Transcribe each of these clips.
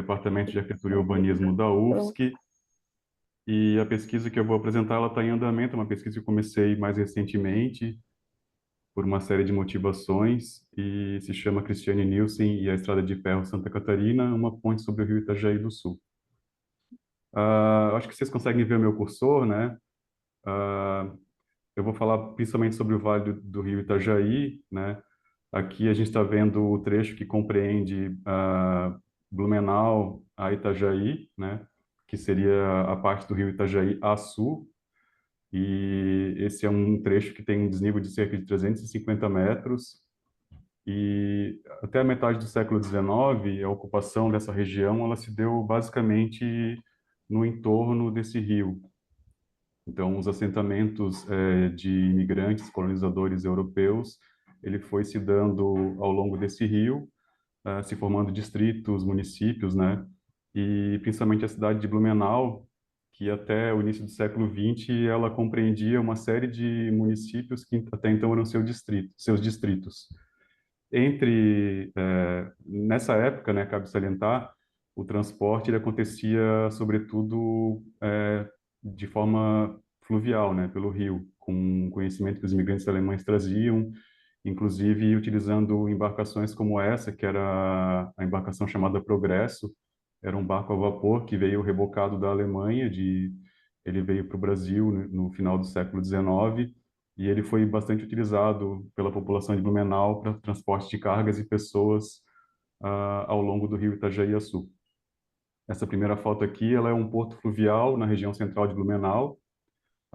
Departamento de Arquitetura e Urbanismo da UFSC, e a pesquisa que eu vou apresentar, ela está em andamento, é uma pesquisa que eu comecei mais recentemente, por uma série de motivações, e se chama Cristiane Nielsen e a Estrada de Ferro Santa Catarina, uma ponte sobre o rio Itajaí do Sul. Acho que vocês conseguem ver o meu cursor, né? Ah, eu vou falar principalmente sobre o Vale do Rio Itajaí, né? Aqui a gente está vendo o trecho que compreende Blumenau a Itajaí, né? Que seria a parte do Rio Itajaí a sul. E esse é um trecho que tem um desnível de cerca de 350 metros. E até a metade do século XIX, a ocupação dessa região ela se deu basicamente no entorno desse rio. Então, os assentamentos de imigrantes, colonizadores europeus, ele foi se dando ao longo desse rio, se formando distritos, municípios, né? E principalmente a cidade de Blumenau, que até o início do século XX ela compreendia uma série de municípios que até então eram seus distritos. Nessa época, né, cabe salientar, o transporte ele acontecia sobretudo de forma fluvial, né, pelo rio, com conhecimento que os imigrantes alemães traziam, inclusive utilizando embarcações como essa, que era a embarcação chamada Progresso, era um barco a vapor que veio rebocado da Alemanha, ele veio para o Brasil no final do século XIX, e ele foi bastante utilizado pela população de Blumenau para transporte de cargas e pessoas ao longo do rio Itajaí a sul. Essa primeira foto aqui, ela é um porto fluvial na região central de Blumenau.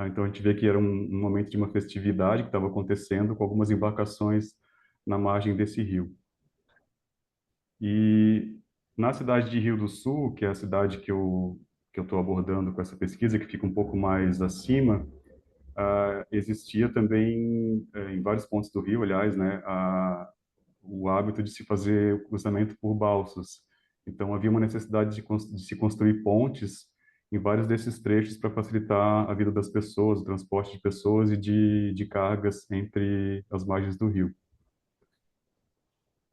Então a gente vê que era um momento de uma festividade que estava acontecendo com algumas embarcações na margem desse rio. E na cidade de Rio do Sul, que é a cidade que eu estou abordando com essa pesquisa, que fica um pouco mais acima, existia também, em vários pontos do rio, aliás, né, o hábito de se fazer o cruzamento por balsas. Então, havia uma necessidade de se construir pontes em vários desses trechos para facilitar a vida das pessoas, o transporte de pessoas e de cargas entre as margens do rio.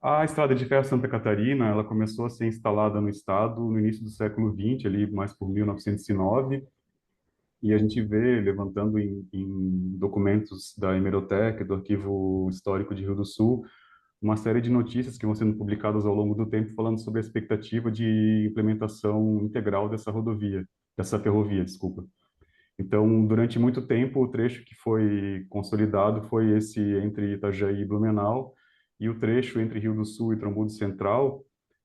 A Estrada de Ferro Santa Catarina, ela começou a ser instalada no estado no início do século XX, ali mais por 1909, e a gente vê, levantando em documentos da Hemeroteca, do Arquivo Histórico de Rio do Sul, uma série de notícias que vão sendo publicadas ao longo do tempo falando sobre a expectativa de implementação integral dessa ferrovia, desculpa. Então, durante muito tempo, o trecho que foi consolidado foi esse entre Itajaí e Blumenau, e o trecho entre Rio do Sul e Trombudo Central,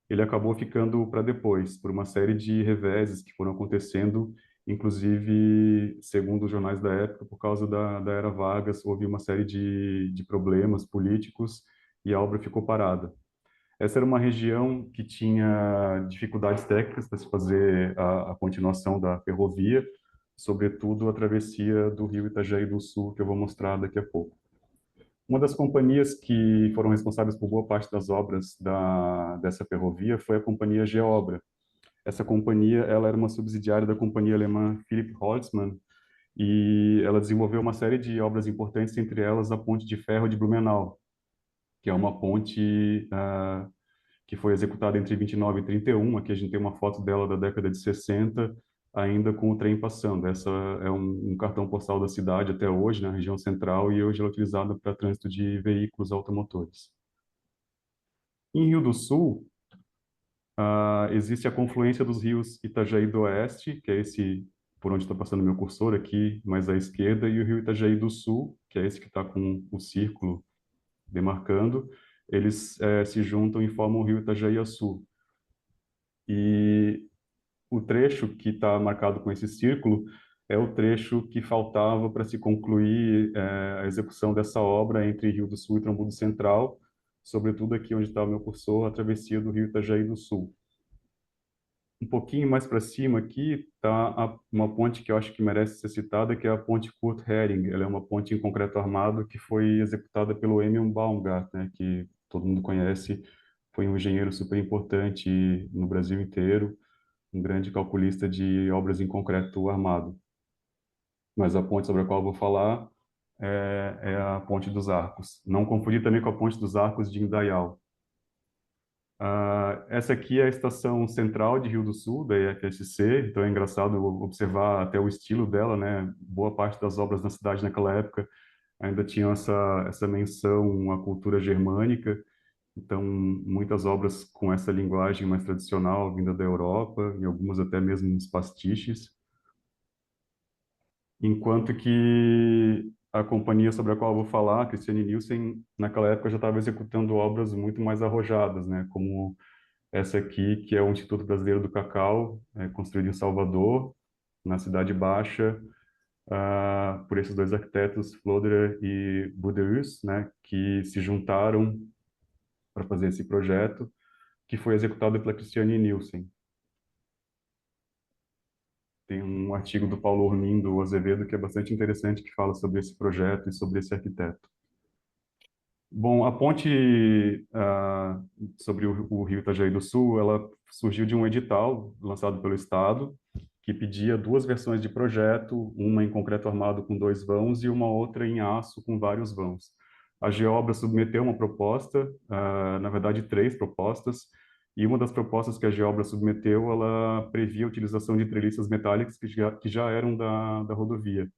ele acabou ficando para depois, por uma série de reveses que foram acontecendo, inclusive, segundo os jornais da época, por causa da Era Vargas, houve uma série de problemas políticos e a obra ficou parada. Essa era uma região que tinha dificuldades técnicas para se fazer a continuação da ferrovia, sobretudo a travessia do rio Itajaí do Sul, que eu vou mostrar daqui a pouco. Uma das companhias que foram responsáveis por boa parte das obras dessa ferrovia foi a companhia Geobra. Essa companhia, ela era uma subsidiária da companhia alemã Philipp Holzmann, e ela desenvolveu uma série de obras importantes, entre elas a Ponte de Ferro de Blumenau, que é uma ponte que foi executada entre 29 e 31. Aqui a gente tem uma foto dela da década de 60, ainda com o trem passando. Essa é um cartão postal da cidade até hoje, na região central, e hoje ela é utilizada para trânsito de veículos automotores. Em Rio do Sul, existe a confluência dos rios Itajaí do Oeste, que é esse por onde está passando meu cursor aqui, mais à esquerda, e o rio Itajaí do Sul, que é esse que está com o círculo demarcando. Eles se juntam e formam o rio Itajaí-Açu. E o trecho que está marcado com esse círculo é o trecho que faltava para se concluir a execução dessa obra entre Rio do Sul e Trombudo Central, sobretudo aqui onde está o meu cursor, a travessia do rio Itajaí do Sul. Um pouquinho mais para cima aqui está uma ponte que eu acho que merece ser citada, que é a ponte Kurt Hering. Ela é uma ponte em concreto armado que foi executada pelo Emil Baumgart, né, que todo mundo conhece, foi um engenheiro super importante no Brasil inteiro, um grande calculista de obras em concreto armado. Mas a ponte sobre a qual eu vou falar é a Ponte dos Arcos. Não confundir também com a Ponte dos Arcos de Indaial. Essa aqui é a estação central de Rio do Sul, da IFSC, então é engraçado observar até o estilo dela, né? Boa parte das obras na cidade naquela época ainda tinham essa menção à cultura germânica, então muitas obras com essa linguagem mais tradicional vinda da Europa, e algumas até mesmo uns pastiches, enquanto que a companhia sobre a qual eu vou falar, a Christiane Nielsen, naquela época já estava executando obras muito mais arrojadas, né? Como essa aqui, que é o Instituto Brasileiro do Cacau, construído em Salvador, na Cidade Baixa, por esses dois arquitetos, Floderer e Buderus, né, que se juntaram para fazer esse projeto, que foi executado pela Christiane Nielsen. Tem um artigo do Paulo Ormindo Azevedo que é bastante interessante, que fala sobre esse projeto e sobre esse arquiteto. Bom, a ponte sobre o Rio Itajaí do Sul, ela surgiu de um edital lançado pelo Estado, que pedia duas versões de projeto, uma em concreto armado com 2 vãos e uma outra em aço com vários vãos. A Geobra submeteu uma proposta, na verdade 3 propostas, e uma das propostas que a Geobra submeteu, ela previa a utilização de treliças metálicas que já eram da rodovia.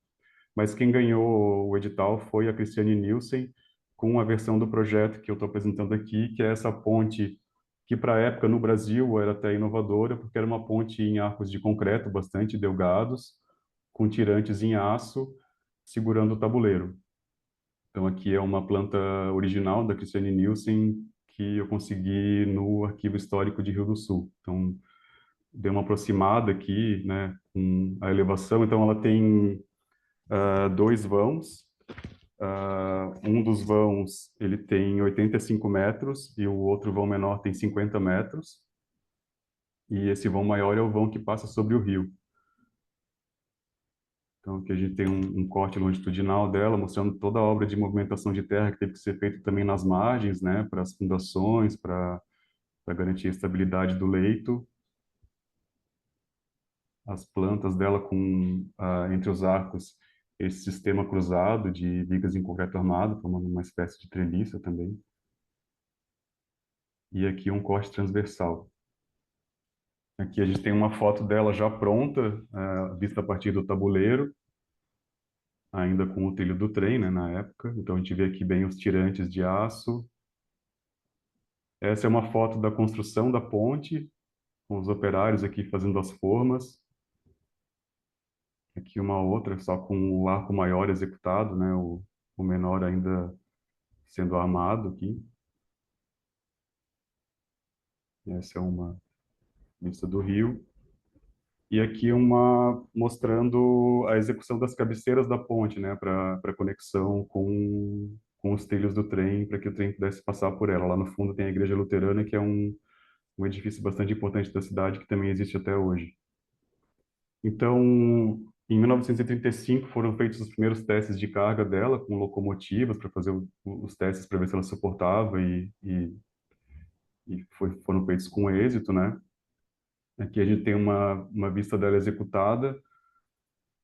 Mas quem ganhou o edital foi a Christiane Nielsen, com a versão do projeto que eu estou apresentando aqui, que é essa ponte que para a época no Brasil era até inovadora, porque era uma ponte em arcos de concreto bastante delgados, com tirantes em aço, segurando o tabuleiro. Então aqui é uma planta original da Christiane Nielsen que eu consegui no Arquivo Histórico de Rio do Sul. Então dei uma aproximada aqui, né, com a elevação. Então ela tem 2 vãos. Um dos vãos ele tem 85 metros e o outro vão menor tem 50 metros. E esse vão maior é o vão que passa sobre o rio. Então aqui a gente tem um corte longitudinal dela, mostrando toda a obra de movimentação de terra que teve que ser feita também nas margens, né, para as fundações, para garantir a estabilidade do leito. As plantas dela com entre os arcos esse sistema cruzado de vigas em concreto armado, formando uma espécie de treliça também. E aqui um corte transversal. Aqui a gente tem uma foto dela já pronta, vista a partir do tabuleiro, ainda com o trilho do trem, né, na época. Então a gente vê aqui bem os tirantes de aço. Essa é uma foto da construção da ponte, com os operários aqui fazendo as formas. Aqui uma outra, só com o arco maior executado, né, o menor ainda sendo armado aqui. Essa é uma vista do rio. E aqui uma mostrando a execução das cabeceiras da ponte, né, para conexão com os trilhos do trem, para que o trem pudesse passar por ela. Lá no fundo tem a Igreja Luterana, que é um edifício bastante importante da cidade, que também existe até hoje. Então, em 1935 foram feitos os primeiros testes de carga dela com locomotivas para fazer os testes para ver se ela suportava e foram feitos com êxito, né? Aqui a gente tem uma vista dela executada.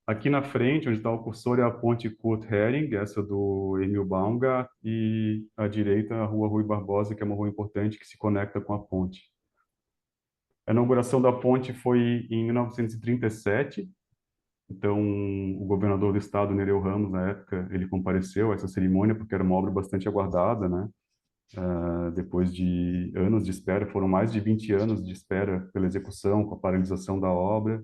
Aqui na frente, onde está o cursor, é a ponte Kurt Hering, essa do Emil Baumgart, e à direita a rua Rui Barbosa, que é uma rua importante que se conecta com a ponte. A inauguração da ponte foi em 1937, então o governador do estado, Nereu Ramos, na época, ele compareceu a essa cerimônia, porque era uma obra bastante aguardada, né? Depois de anos de espera, foram mais de 20 anos de espera pela execução, com a paralisação da obra.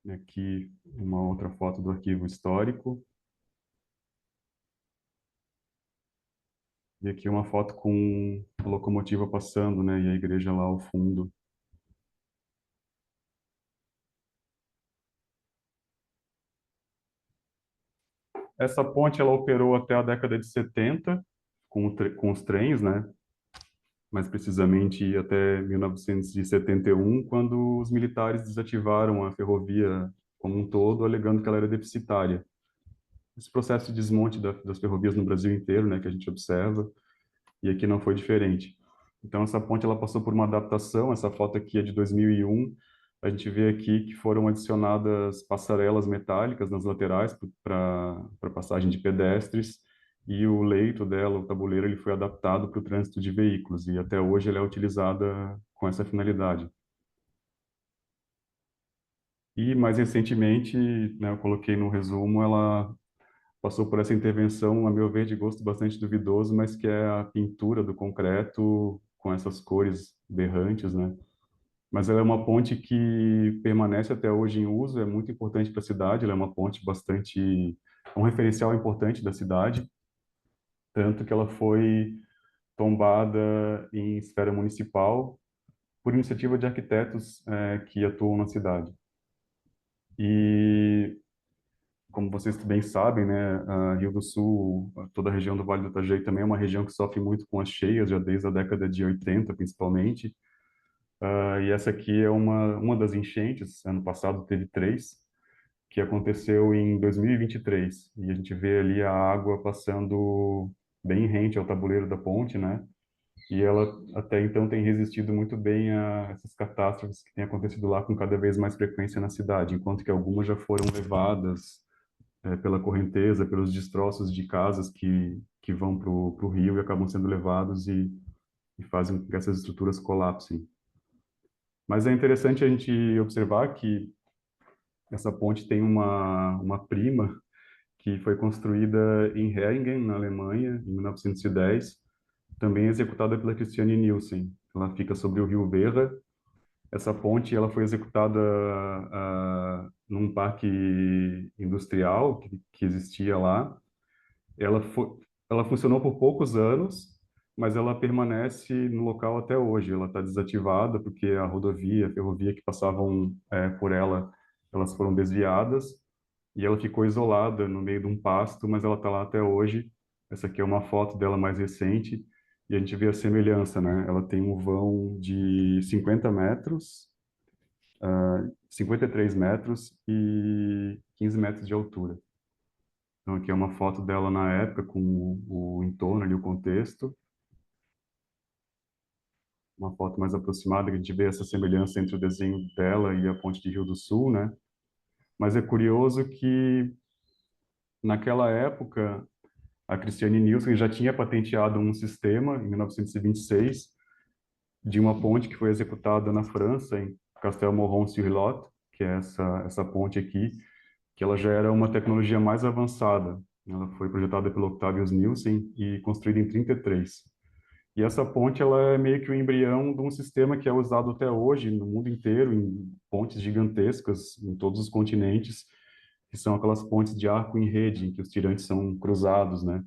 Aqui uma outra foto do arquivo histórico. E aqui uma foto com a locomotiva passando, né? E a igreja lá ao fundo. Essa ponte ela operou até a década de 70 com os trens, né? Mais precisamente até 1971, quando os militares desativaram a ferrovia como um todo, alegando que ela era deficitária. Esse processo de desmonte das ferrovias no Brasil inteiro, né, que a gente observa, e aqui não foi diferente. Então essa ponte ela passou por uma adaptação. Essa foto aqui é de 2001. A gente vê aqui que foram adicionadas passarelas metálicas nas laterais para passagem de pedestres e o leito dela, o tabuleiro, ele foi adaptado para o trânsito de veículos e até hoje ela é utilizada com essa finalidade. E mais recentemente, né, eu coloquei no resumo, ela passou por essa intervenção, a meu ver, de gosto bastante duvidoso, mas que é a pintura do concreto com essas cores berrantes, né? Mas ela é uma ponte que permanece até hoje em uso, é muito importante para a cidade, ela é uma ponte bastante, um referencial importante da cidade, tanto que ela foi tombada em esfera municipal por iniciativa de arquitetos que atuam na cidade. E como vocês bem sabem, né, a Rio do Sul, toda a região do Vale do Itajaí também é uma região que sofre muito com as cheias, já desde a década de 80, principalmente. E essa aqui é uma das enchentes, ano passado teve três, que aconteceu em 2023. E 23. E a gente vê ali a água passando bem rente ao tabuleiro da ponte, né? E ela até então tem resistido muito bem a essas catástrofes que têm acontecido lá com cada vez mais frequência na cidade, enquanto que algumas já foram levadas pela correnteza, pelos destroços de casas que vão para o rio e acabam sendo levados e fazem com que essas estruturas colapsem. Mas é interessante a gente observar que essa ponte tem uma prima que foi construída em Heringen, na Alemanha, em 1910, também executada pela Christiane Nielsen. Ela fica sobre o rio Werra. Essa ponte ela foi executada num parque industrial que existia lá. Ela, ela funcionou por poucos anos, mas ela permanece no local até hoje. Ela está desativada porque a rodovia, a ferrovia que passavam por ela, elas foram desviadas e ela ficou isolada no meio de um pasto, mas ela está lá até hoje. Essa aqui é uma foto dela mais recente e a gente vê a semelhança, né? Ela tem um vão de 50 metros, 53 metros e 15 metros de altura. Então, aqui é uma foto dela na época, com o entorno ali, o contexto. Uma foto mais aproximada, que a gente vê essa semelhança entre o desenho dela e a ponte de Rio do Sul, né? Mas é curioso que, naquela época, a Christiane Nielsen já tinha patenteado um sistema, em 1926, de uma ponte que foi executada na França, em Castelmoron-sur-Lot, que é essa ponte aqui, que ela já era uma tecnologia mais avançada. Ela foi projetada pelo Octavius Nielsen e construída em 33. E essa ponte ela é meio que o embrião de um sistema que é usado até hoje no mundo inteiro, em pontes gigantescas em todos os continentes, que são aquelas pontes de arco em rede, em que os tirantes são cruzados, né?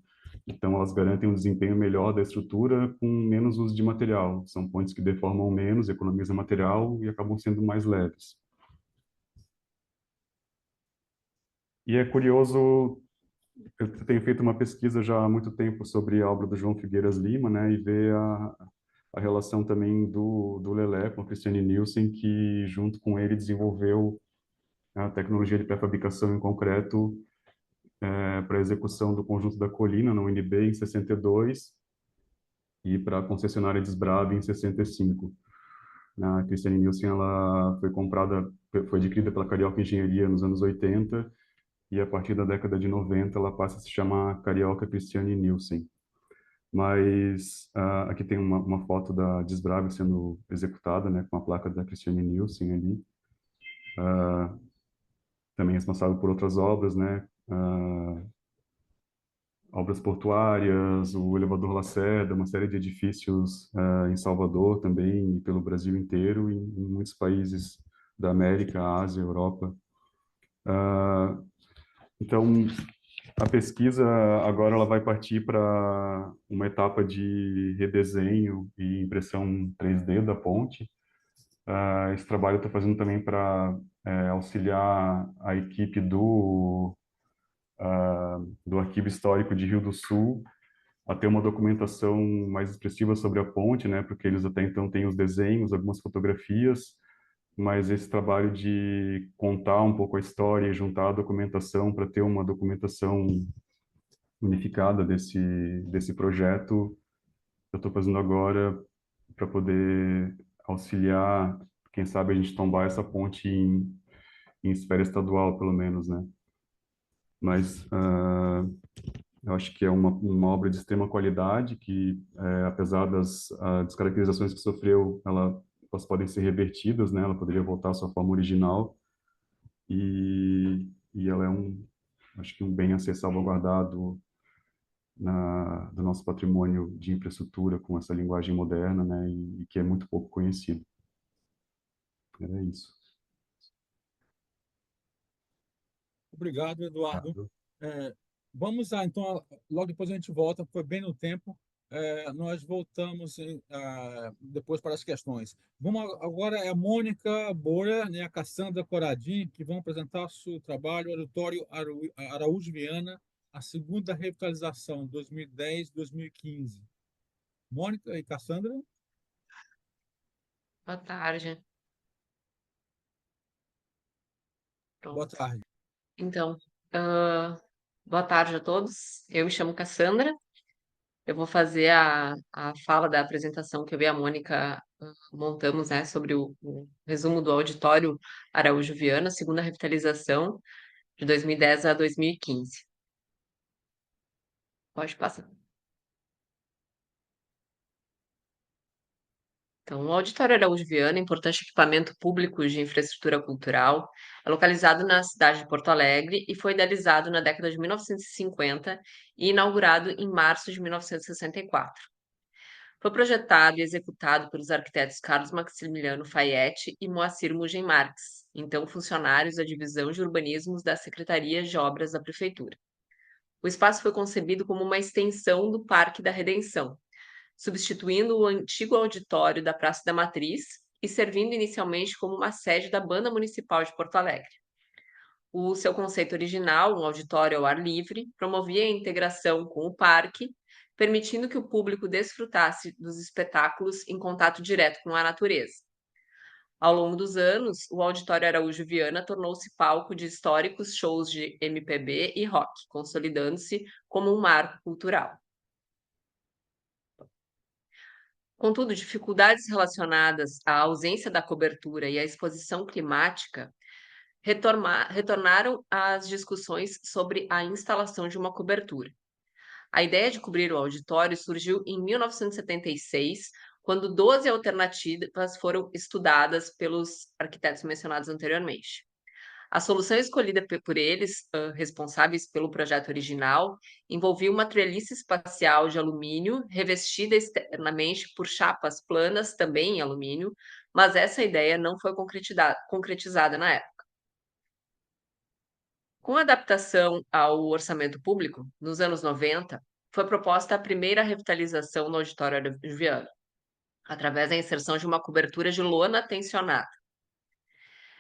Então elas garantem um desempenho melhor da estrutura com menos uso de material. São pontes que deformam menos, economizam material e acabam sendo mais leves. E é curioso, eu tenho feito uma pesquisa já há muito tempo sobre a obra do João Figueiras Lima, né, e ver a relação também do Lelé com a Christiane Nielsen, que junto com ele desenvolveu a tecnologia de pré-fabricação em concreto para a execução do conjunto da Colina, na UNB, em 62, e para a concessionária Desbrave, em 65. A Christiane Nielsen ela foi comprada, foi adquirida pela Carioca Engenharia nos anos 80, e a partir da década de 90 ela passa a se chamar Carioca Christiane Nielsen. Mas aqui tem uma foto da Desbrave sendo executada, né, com a placa da Christiane Nielsen ali, também responsável por outras obras, né, obras portuárias, o elevador Lacerda, uma série de edifícios em Salvador também, e pelo Brasil inteiro, e em muitos países da América, Ásia, Europa. Então, a pesquisa agora ela vai partir para uma etapa de redesenho e impressão 3D da ponte. Esse trabalho eu estou fazendo também para auxiliar a equipe do Arquivo Histórico de Rio do Sul a ter uma documentação mais expressiva sobre a ponte, né? Porque eles até então têm os desenhos, algumas fotografias, mas esse trabalho de contar um pouco a história e juntar a documentação para ter uma documentação unificada desse projeto, eu estou fazendo agora para poder auxiliar, quem sabe a gente tombar essa ponte em esfera estadual, pelo menos, né? Mas Eu acho que é uma obra de extrema qualidade que, apesar das descaracterizações que sofreu, elas podem ser revertidas, né? Ela poderia voltar à sua forma original e ela é acho que um bem a ser salvaguardado do nosso patrimônio de infraestrutura com essa linguagem moderna, né? E que é muito pouco conhecido. Era isso. Obrigado, Eduardo. Obrigado. É, vamos lá, então, logo depois a gente volta, foi bem no tempo. Nós voltamos depois para as questões. Vamos agora é a Mônica Boura, né, a Cassandra Coradim, que vão apresentar seu trabalho, Auditório Araújo Viana, a segunda revitalização, 2010-2015. Mônica e Cassandra, Boa tarde. boa Pronto. tarde. Então, ah, boa tarde a todos. Eu me chamo Cassandra. Eu vou fazer a fala da apresentação que eu e a Mônica montamos, né, sobre o resumo do Auditório Araújo Viana, segunda revitalização de 2010 a 2015. Pode passar. Então, o Auditório Araújo Viana, importante equipamento público de infraestrutura cultural, é localizado na cidade de Porto Alegre e foi idealizado na década de 1950 e inaugurado em março de 1964. Foi projetado e executado pelos arquitetos Carlos Maximiliano Fayette e Moacir Mugem Marques, então funcionários da Divisão de Urbanismos da Secretaria de Obras da Prefeitura. O espaço foi concebido como uma extensão do Parque da Redenção, substituindo o antigo auditório da Praça da Matriz e servindo inicialmente como uma sede da Banda Municipal de Porto Alegre. O seu conceito original, um auditório ao ar livre, promovia a integração com o parque, permitindo que o público desfrutasse dos espetáculos em contato direto com a natureza. Ao longo dos anos, o Auditório Araújo Viana tornou-se palco de históricos shows de MPB e rock, consolidando-se como um marco cultural. Contudo, dificuldades relacionadas à ausência da cobertura e à exposição climática retornaram às discussões sobre a instalação de uma cobertura. A ideia de cobrir o auditório surgiu em 1976, quando 12 alternativas foram estudadas pelos arquitetos mencionados anteriormente. A solução escolhida por eles, responsáveis pelo projeto original, envolvia uma treliça espacial de alumínio, revestida externamente por chapas planas, também em alumínio, mas essa ideia não foi concretizada na época. Com a adaptação ao orçamento público, nos anos 90, foi proposta a primeira revitalização no Auditório Araújo Viana, através da inserção de uma cobertura de lona tensionada.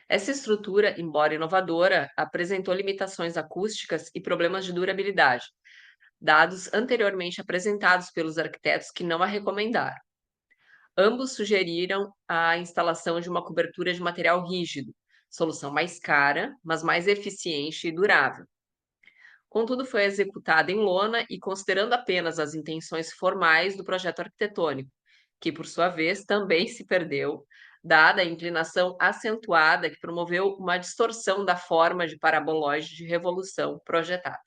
Essa estrutura, embora inovadora, apresentou limitações acústicas e problemas de durabilidade, dados anteriormente apresentados pelos arquitetos que não a recomendaram. Ambos sugeriram a instalação de uma cobertura de material rígido, solução mais cara, mas mais eficiente e durável. Contudo, foi executada em lona e considerando apenas as intenções formais do projeto arquitetônico, que, por sua vez, também se perdeu, dada a inclinação acentuada que promoveu uma distorção da forma de parabolóide de revolução projetada.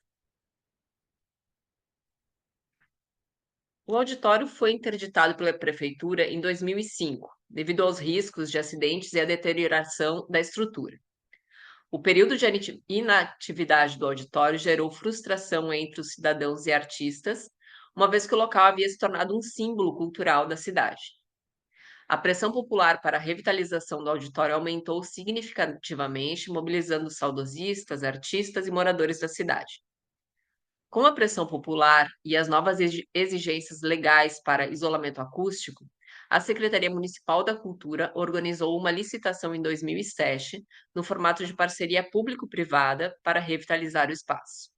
O auditório foi interditado pela prefeitura em 2005, devido aos riscos de acidentes e à deterioração da estrutura. O período de inatividade do auditório gerou frustração entre os cidadãos e artistas, uma vez que o local havia se tornado um símbolo cultural da cidade. A pressão popular para a revitalização do auditório aumentou significativamente, mobilizando saudosistas, artistas e moradores da cidade. Com a pressão popular e as novas exigências legais para isolamento acústico, a Secretaria Municipal da Cultura organizou uma licitação em 2007, no formato de parceria público-privada, para revitalizar o espaço.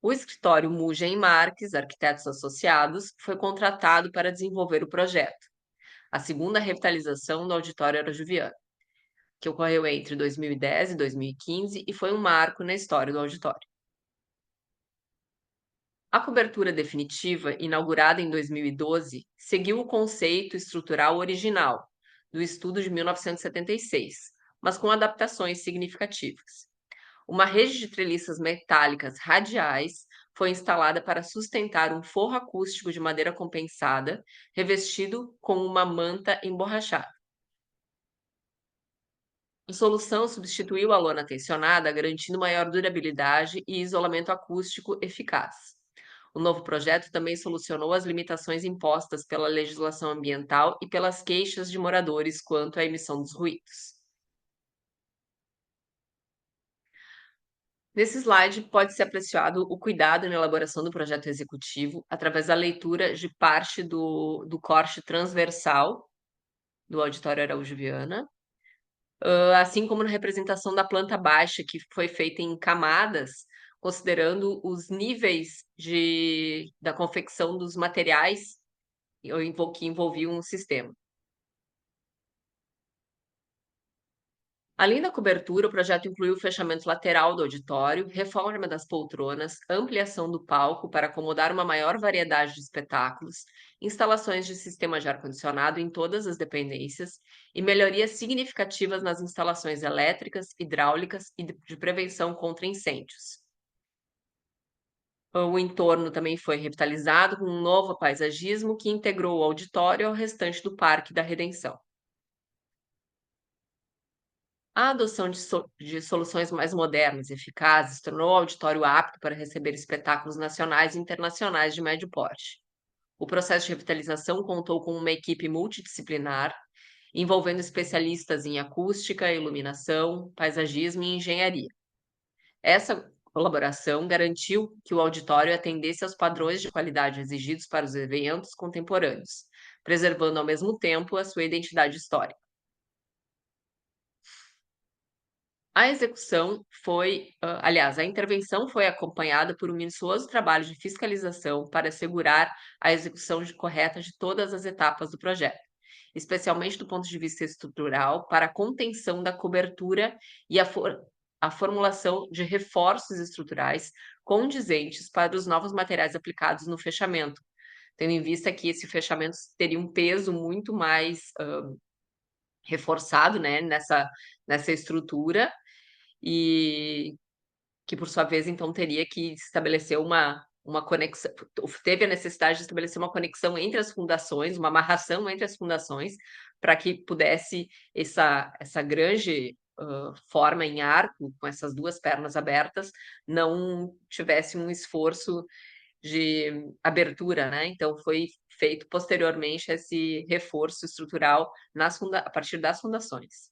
O escritório Mugem Marques, Arquitetos Associados, foi contratado para desenvolver o projeto, a segunda revitalização do Auditório Araújo Viana, que ocorreu entre 2010 e 2015 e foi um marco na história do auditório. A cobertura definitiva, inaugurada em 2012, seguiu o conceito estrutural original, do estudo de 1976, mas com adaptações significativas. Uma rede de treliças metálicas radiais foi instalada para sustentar um forro acústico de madeira compensada, revestido com uma manta emborrachada. A solução substituiu a lona tensionada, garantindo maior durabilidade e isolamento acústico eficaz. O novo projeto também solucionou as limitações impostas pela legislação ambiental e pelas queixas de moradores quanto à emissão dos ruídos. Nesse slide, pode-se apreciado o cuidado na elaboração do projeto executivo através da leitura de parte do corte transversal do Auditório Araújo Viana, assim como na representação da planta baixa, que foi feita em camadas, considerando os níveis da confecção dos materiais que envolviam o sistema. Além da cobertura, o projeto incluiu o fechamento lateral do auditório, reforma das poltronas, ampliação do palco para acomodar uma maior variedade de espetáculos, instalações de sistema de ar-condicionado em todas as dependências e melhorias significativas nas instalações elétricas, hidráulicas e de prevenção contra incêndios. O entorno também foi revitalizado com um novo paisagismo que integrou o auditório ao restante do Parque da Redenção. A adoção de soluções mais modernas e eficazes tornou o auditório apto para receber espetáculos nacionais e internacionais de médio porte. O processo de revitalização contou com uma equipe multidisciplinar, envolvendo especialistas em acústica, iluminação, paisagismo e engenharia. Essa colaboração garantiu que o auditório atendesse aos padrões de qualidade exigidos para os eventos contemporâneos, preservando ao mesmo tempo a sua identidade histórica. A intervenção foi acompanhada por um minucioso trabalho de fiscalização para assegurar a execução correta de todas as etapas do projeto, especialmente do ponto de vista estrutural, para a contenção da cobertura e a formulação de reforços estruturais condizentes para os novos materiais aplicados no fechamento, tendo em vista que esse fechamento teria um peso muito mais reforçado, né, nessa estrutura, e que, por sua vez, então, teria que estabelecer uma conexão, teve a necessidade de estabelecer uma conexão entre as fundações, uma amarração entre as fundações, para que pudesse essa grande forma em arco, com essas duas pernas abertas, não tivesse um esforço de abertura, né? Então, foi feito posteriormente esse reforço estrutural a partir das fundações.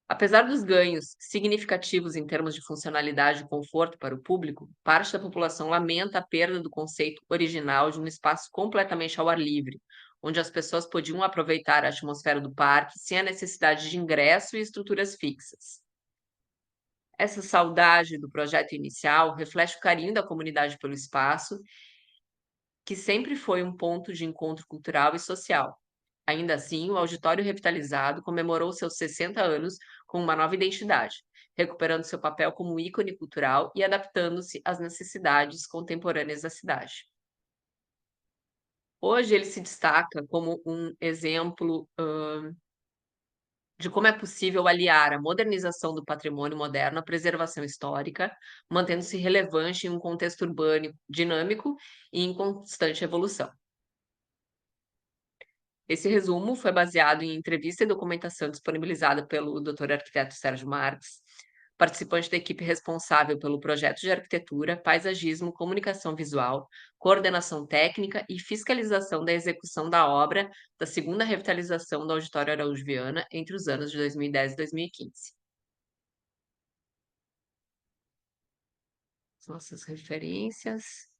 Apesar dos ganhos significativos em termos de funcionalidade e conforto para o público, parte da população lamenta a perda do conceito original de um espaço completamente ao ar livre, onde as pessoas podiam aproveitar a atmosfera do parque sem a necessidade de ingresso e estruturas fixas. Essa saudade do projeto inicial reflete o carinho da comunidade pelo espaço, que sempre foi um ponto de encontro cultural e social. Ainda assim, o auditório revitalizado comemorou seus 60 anos com uma nova identidade, recuperando seu papel como ícone cultural e adaptando-se às necessidades contemporâneas da cidade. Hoje ele se destaca como um exemplo de como é possível aliar a modernização do patrimônio moderno à preservação histórica, mantendo-se relevante em um contexto urbano dinâmico e em constante evolução. Esse resumo foi baseado em entrevista e documentação disponibilizada pelo Dr. Arquiteto Sérgio Marques, participante da equipe responsável pelo projeto de arquitetura, paisagismo, comunicação visual, coordenação técnica e fiscalização da execução da obra da segunda revitalização do Auditório Araújo Viana entre os anos de 2010 e 2015. As nossas referências.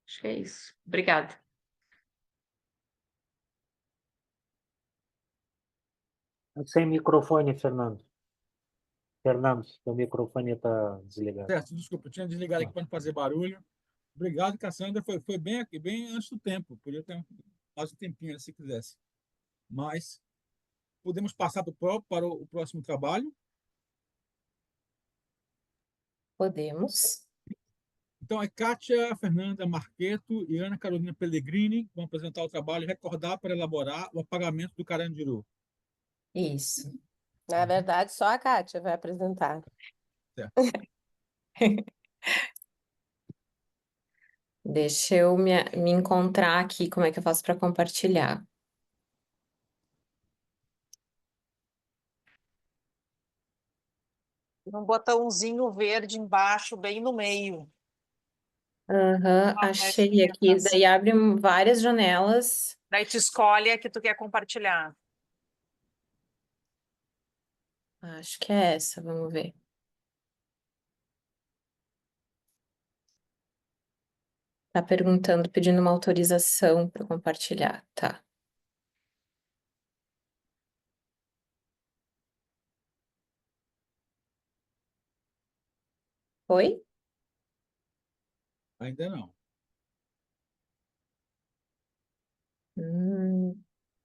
Acho que é isso. Obrigada. Sem microfone, Fernando. Fernando, seu microfone está desligado. Certo, desculpa, eu tinha desligado aqui para não fazer barulho. Obrigado, Cassandra. Foi bem aqui, bem antes do tempo. Podia ter mais um tempinho, se quisesse. Mas podemos passar para o próximo trabalho. Podemos. Então, é Kátia Fernanda Marqueto e Ana Carolina Pellegrini vão apresentar o trabalho Recordar para elaborar o apagamento do Carandiru. Isso. Na verdade, só a Kátia vai apresentar. Deixa eu me encontrar aqui, como é que eu faço para compartilhar? Um botãozinho verde embaixo, bem no meio. Aham, Uma achei flechinha aqui. pra Daí abre várias janelas. Daí tu escolhe a que tu quer compartilhar. Acho que é essa, vamos ver. Tá perguntando, pedindo uma autorização para compartilhar. Tá. Oi? Ainda não.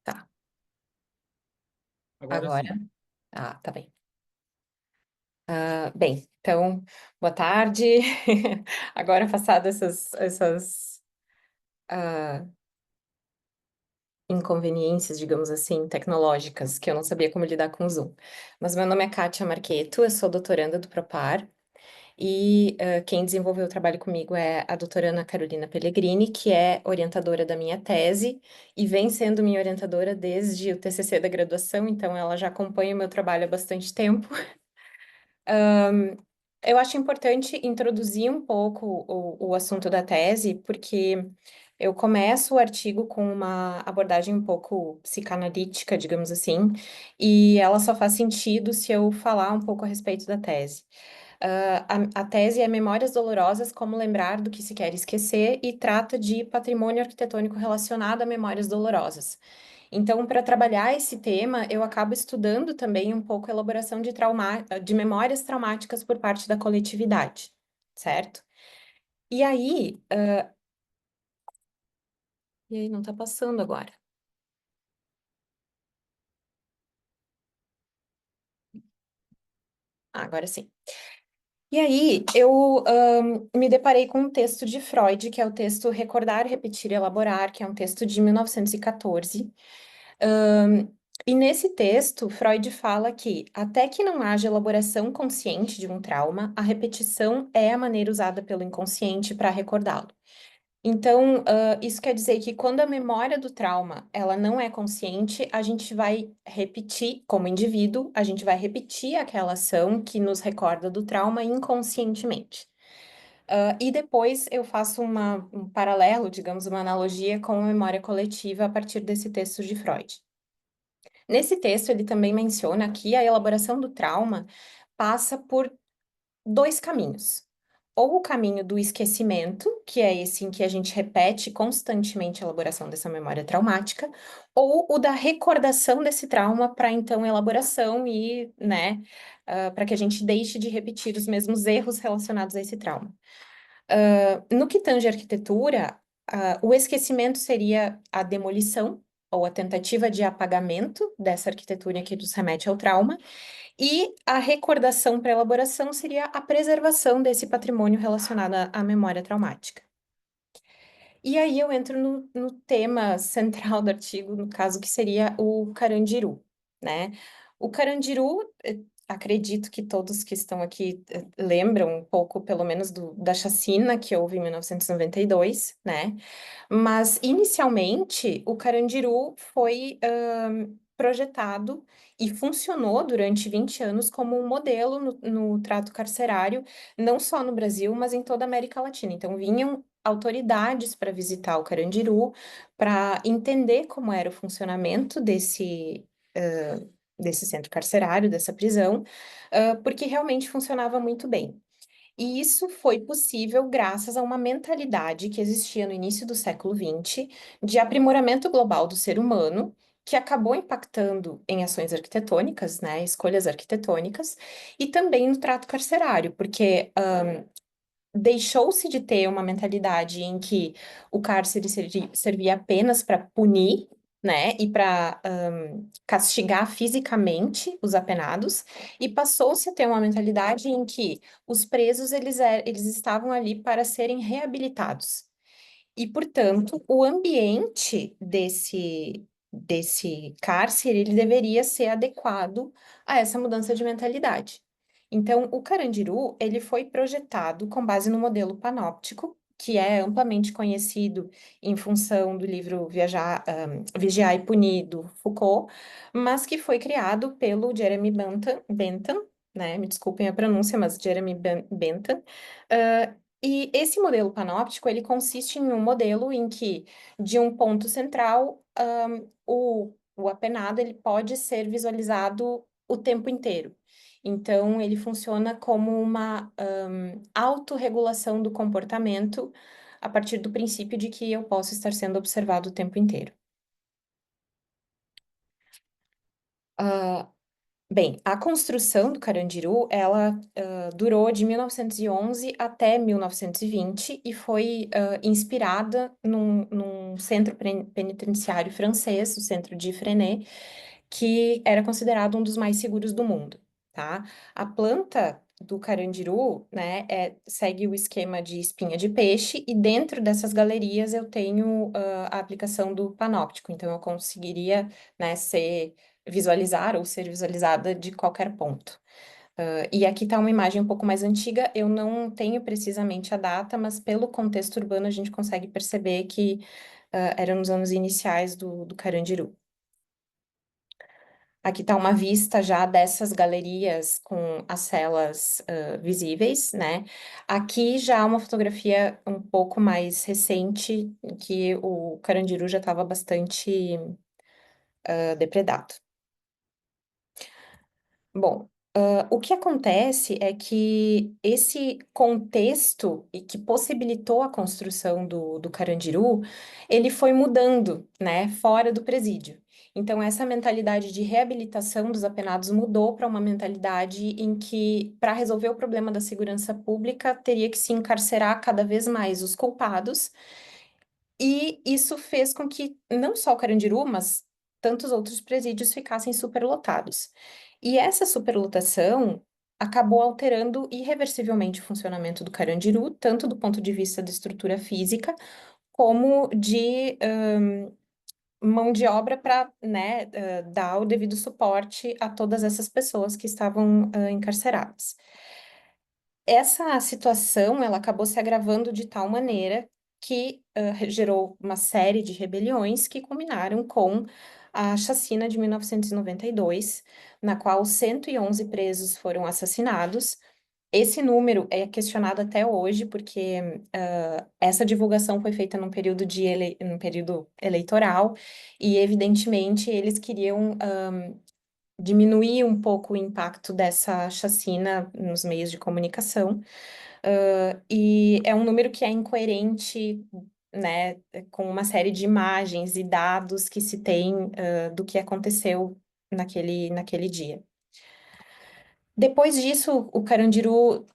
Tá. Agora Agora? sim. Tá bem. Bem, então, boa tarde. Agora, passadas essas inconveniências, digamos assim, tecnológicas, que eu não sabia como lidar com o Zoom. Mas meu nome é Kátia Marqueto, eu sou doutoranda do Propar, e quem desenvolveu o trabalho comigo é a doutora Ana Carolina Pellegrini, que é orientadora da minha tese, e vem sendo minha orientadora desde o TCC da graduação, então ela já acompanha o meu trabalho há bastante tempo. Eu acho importante introduzir um pouco o assunto da tese, porque eu começo o artigo com uma abordagem um pouco psicanalítica, digamos assim, e ela só faz sentido se eu falar um pouco a respeito da tese. A tese é Memórias Dolorosas, como lembrar do que se quer esquecer, e trata de patrimônio arquitetônico relacionado a memórias dolorosas. Então, para trabalhar esse tema, eu acabo estudando também um pouco a elaboração de memórias traumáticas por parte da coletividade, certo? E aí, não está passando agora. Agora sim. E aí, eu me deparei com um texto de Freud, que é o texto Recordar, Repetir e Elaborar, que é um texto de 1914. E nesse texto, Freud fala que, até que não haja elaboração consciente de um trauma, a repetição é a maneira usada pelo inconsciente para recordá-lo. Então, isso quer dizer que quando a memória do trauma ela não é consciente, a gente vai repetir, como indivíduo, a gente vai repetir aquela ação que nos recorda do trauma inconscientemente. E depois eu faço um paralelo, digamos, uma analogia com a memória coletiva a partir desse texto de Freud. Nesse texto, ele também menciona que a elaboração do trauma passa por dois caminhos. Ou o caminho do esquecimento, que é esse em que a gente repete constantemente a elaboração dessa memória traumática, ou o da recordação desse trauma para então elaboração e, né, para que a gente deixe de repetir os mesmos erros relacionados a esse trauma. No que tange à arquitetura, o esquecimento seria a demolição ou a tentativa de apagamento dessa arquitetura que nos remete ao trauma, e a recordação para elaboração seria a preservação desse patrimônio relacionado à memória traumática. E aí eu entro no tema central do artigo, no caso, que seria o Carandiru, né? O Carandiru, acredito que todos que estão aqui lembram um pouco, pelo menos, da chacina que houve em 1992, né? Mas, inicialmente, o Carandiru foi projetado e funcionou durante 20 anos como um modelo no trato carcerário, não só no Brasil, mas em toda a América Latina. Então, vinham autoridades para visitar o Carandiru, para entender como era o funcionamento desse centro carcerário, dessa prisão, porque realmente funcionava muito bem. E isso foi possível graças a uma mentalidade que existia no início do século XX de aprimoramento global do ser humano, que acabou impactando em ações arquitetônicas, né, escolhas arquitetônicas, e também no trato carcerário, porque deixou-se de ter uma mentalidade em que o cárcere servia apenas para punir, né, e para castigar fisicamente os apenados, e passou-se a ter uma mentalidade em que os presos eles estavam ali para serem reabilitados. E, portanto, o ambiente desse cárcere, ele deveria ser adequado a essa mudança de mentalidade. Então, o Carandiru, ele foi projetado com base no modelo panóptico, que é amplamente conhecido em função do livro Vigiar e Punir, do Foucault, mas que foi criado pelo Jeremy Bentham, né? Me desculpem a pronúncia, mas Jeremy Bentham. E esse modelo panóptico, ele consiste em um modelo em que, de um ponto central, o apenado ele pode ser visualizado o tempo inteiro. Então, ele funciona como uma autorregulação do comportamento a partir do princípio de que eu posso estar sendo observado o tempo inteiro. Bem, a construção do Carandiru, ela durou de 1911 até 1920 e foi inspirada num centro penitenciário francês, o centro de Fresnay, que era considerado um dos mais seguros do mundo, tá? A planta do Carandiru, né, segue o esquema de espinha de peixe e dentro dessas galerias eu tenho a aplicação do panóptico, então eu conseguiria, né, visualizar ou ser visualizada de qualquer ponto. E aqui está uma imagem um pouco mais antiga, eu não tenho precisamente a data, mas pelo contexto urbano a gente consegue perceber que era nos anos iniciais do Carandiru. Aqui está uma vista já dessas galerias com as celas visíveis, né? Aqui já uma fotografia um pouco mais recente, em que o Carandiru já estava bastante depredado. Bom, o que acontece é que esse contexto e que possibilitou a construção do Carandiru, ele foi mudando, né, fora do presídio. Então, essa mentalidade de reabilitação dos apenados mudou para uma mentalidade em que, para resolver o problema da segurança pública, teria que se encarcerar cada vez mais os culpados, e isso fez com que não só o Carandiru, mas tantos outros presídios ficassem superlotados. E essa superlotação acabou alterando irreversivelmente o funcionamento do Carandiru, tanto do ponto de vista da estrutura física, como de mão de obra para, né, dar o devido suporte a todas essas pessoas que estavam encarceradas. Essa situação, ela acabou se agravando de tal maneira que gerou uma série de rebeliões que culminaram com a chacina de 1992, na qual 111 presos foram assassinados. Esse número é questionado até hoje, porque essa divulgação foi feita num período num período eleitoral, e evidentemente eles queriam diminuir um pouco o impacto dessa chacina nos meios de comunicação, e é um número que é incoerente, né, com uma série de imagens e dados que se tem do que aconteceu naquele dia. Depois disso, o Carandiru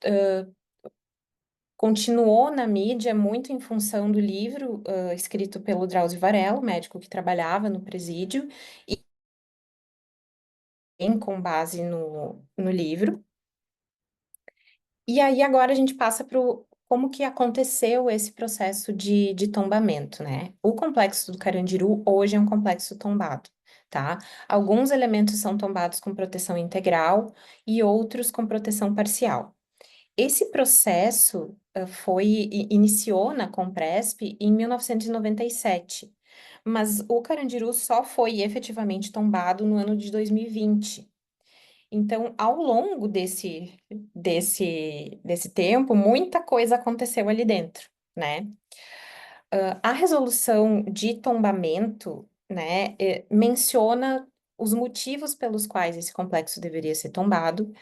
continuou na mídia muito em função do livro escrito pelo Drauzio Varela, médico que trabalhava no presídio, e com base no livro. E aí agora a gente passa para como que aconteceu esse processo de tombamento, né? O complexo do Carandiru hoje é um complexo tombado, tá? Alguns elementos são tombados com proteção integral e outros com proteção parcial. Esse processo iniciou na Compresp em 1997, mas o Carandiru só foi efetivamente tombado no ano de 2020. Então, ao longo desse tempo, muita coisa aconteceu ali dentro, né? A resolução de tombamento, né, menciona os motivos pelos quais esse complexo deveria ser tombado,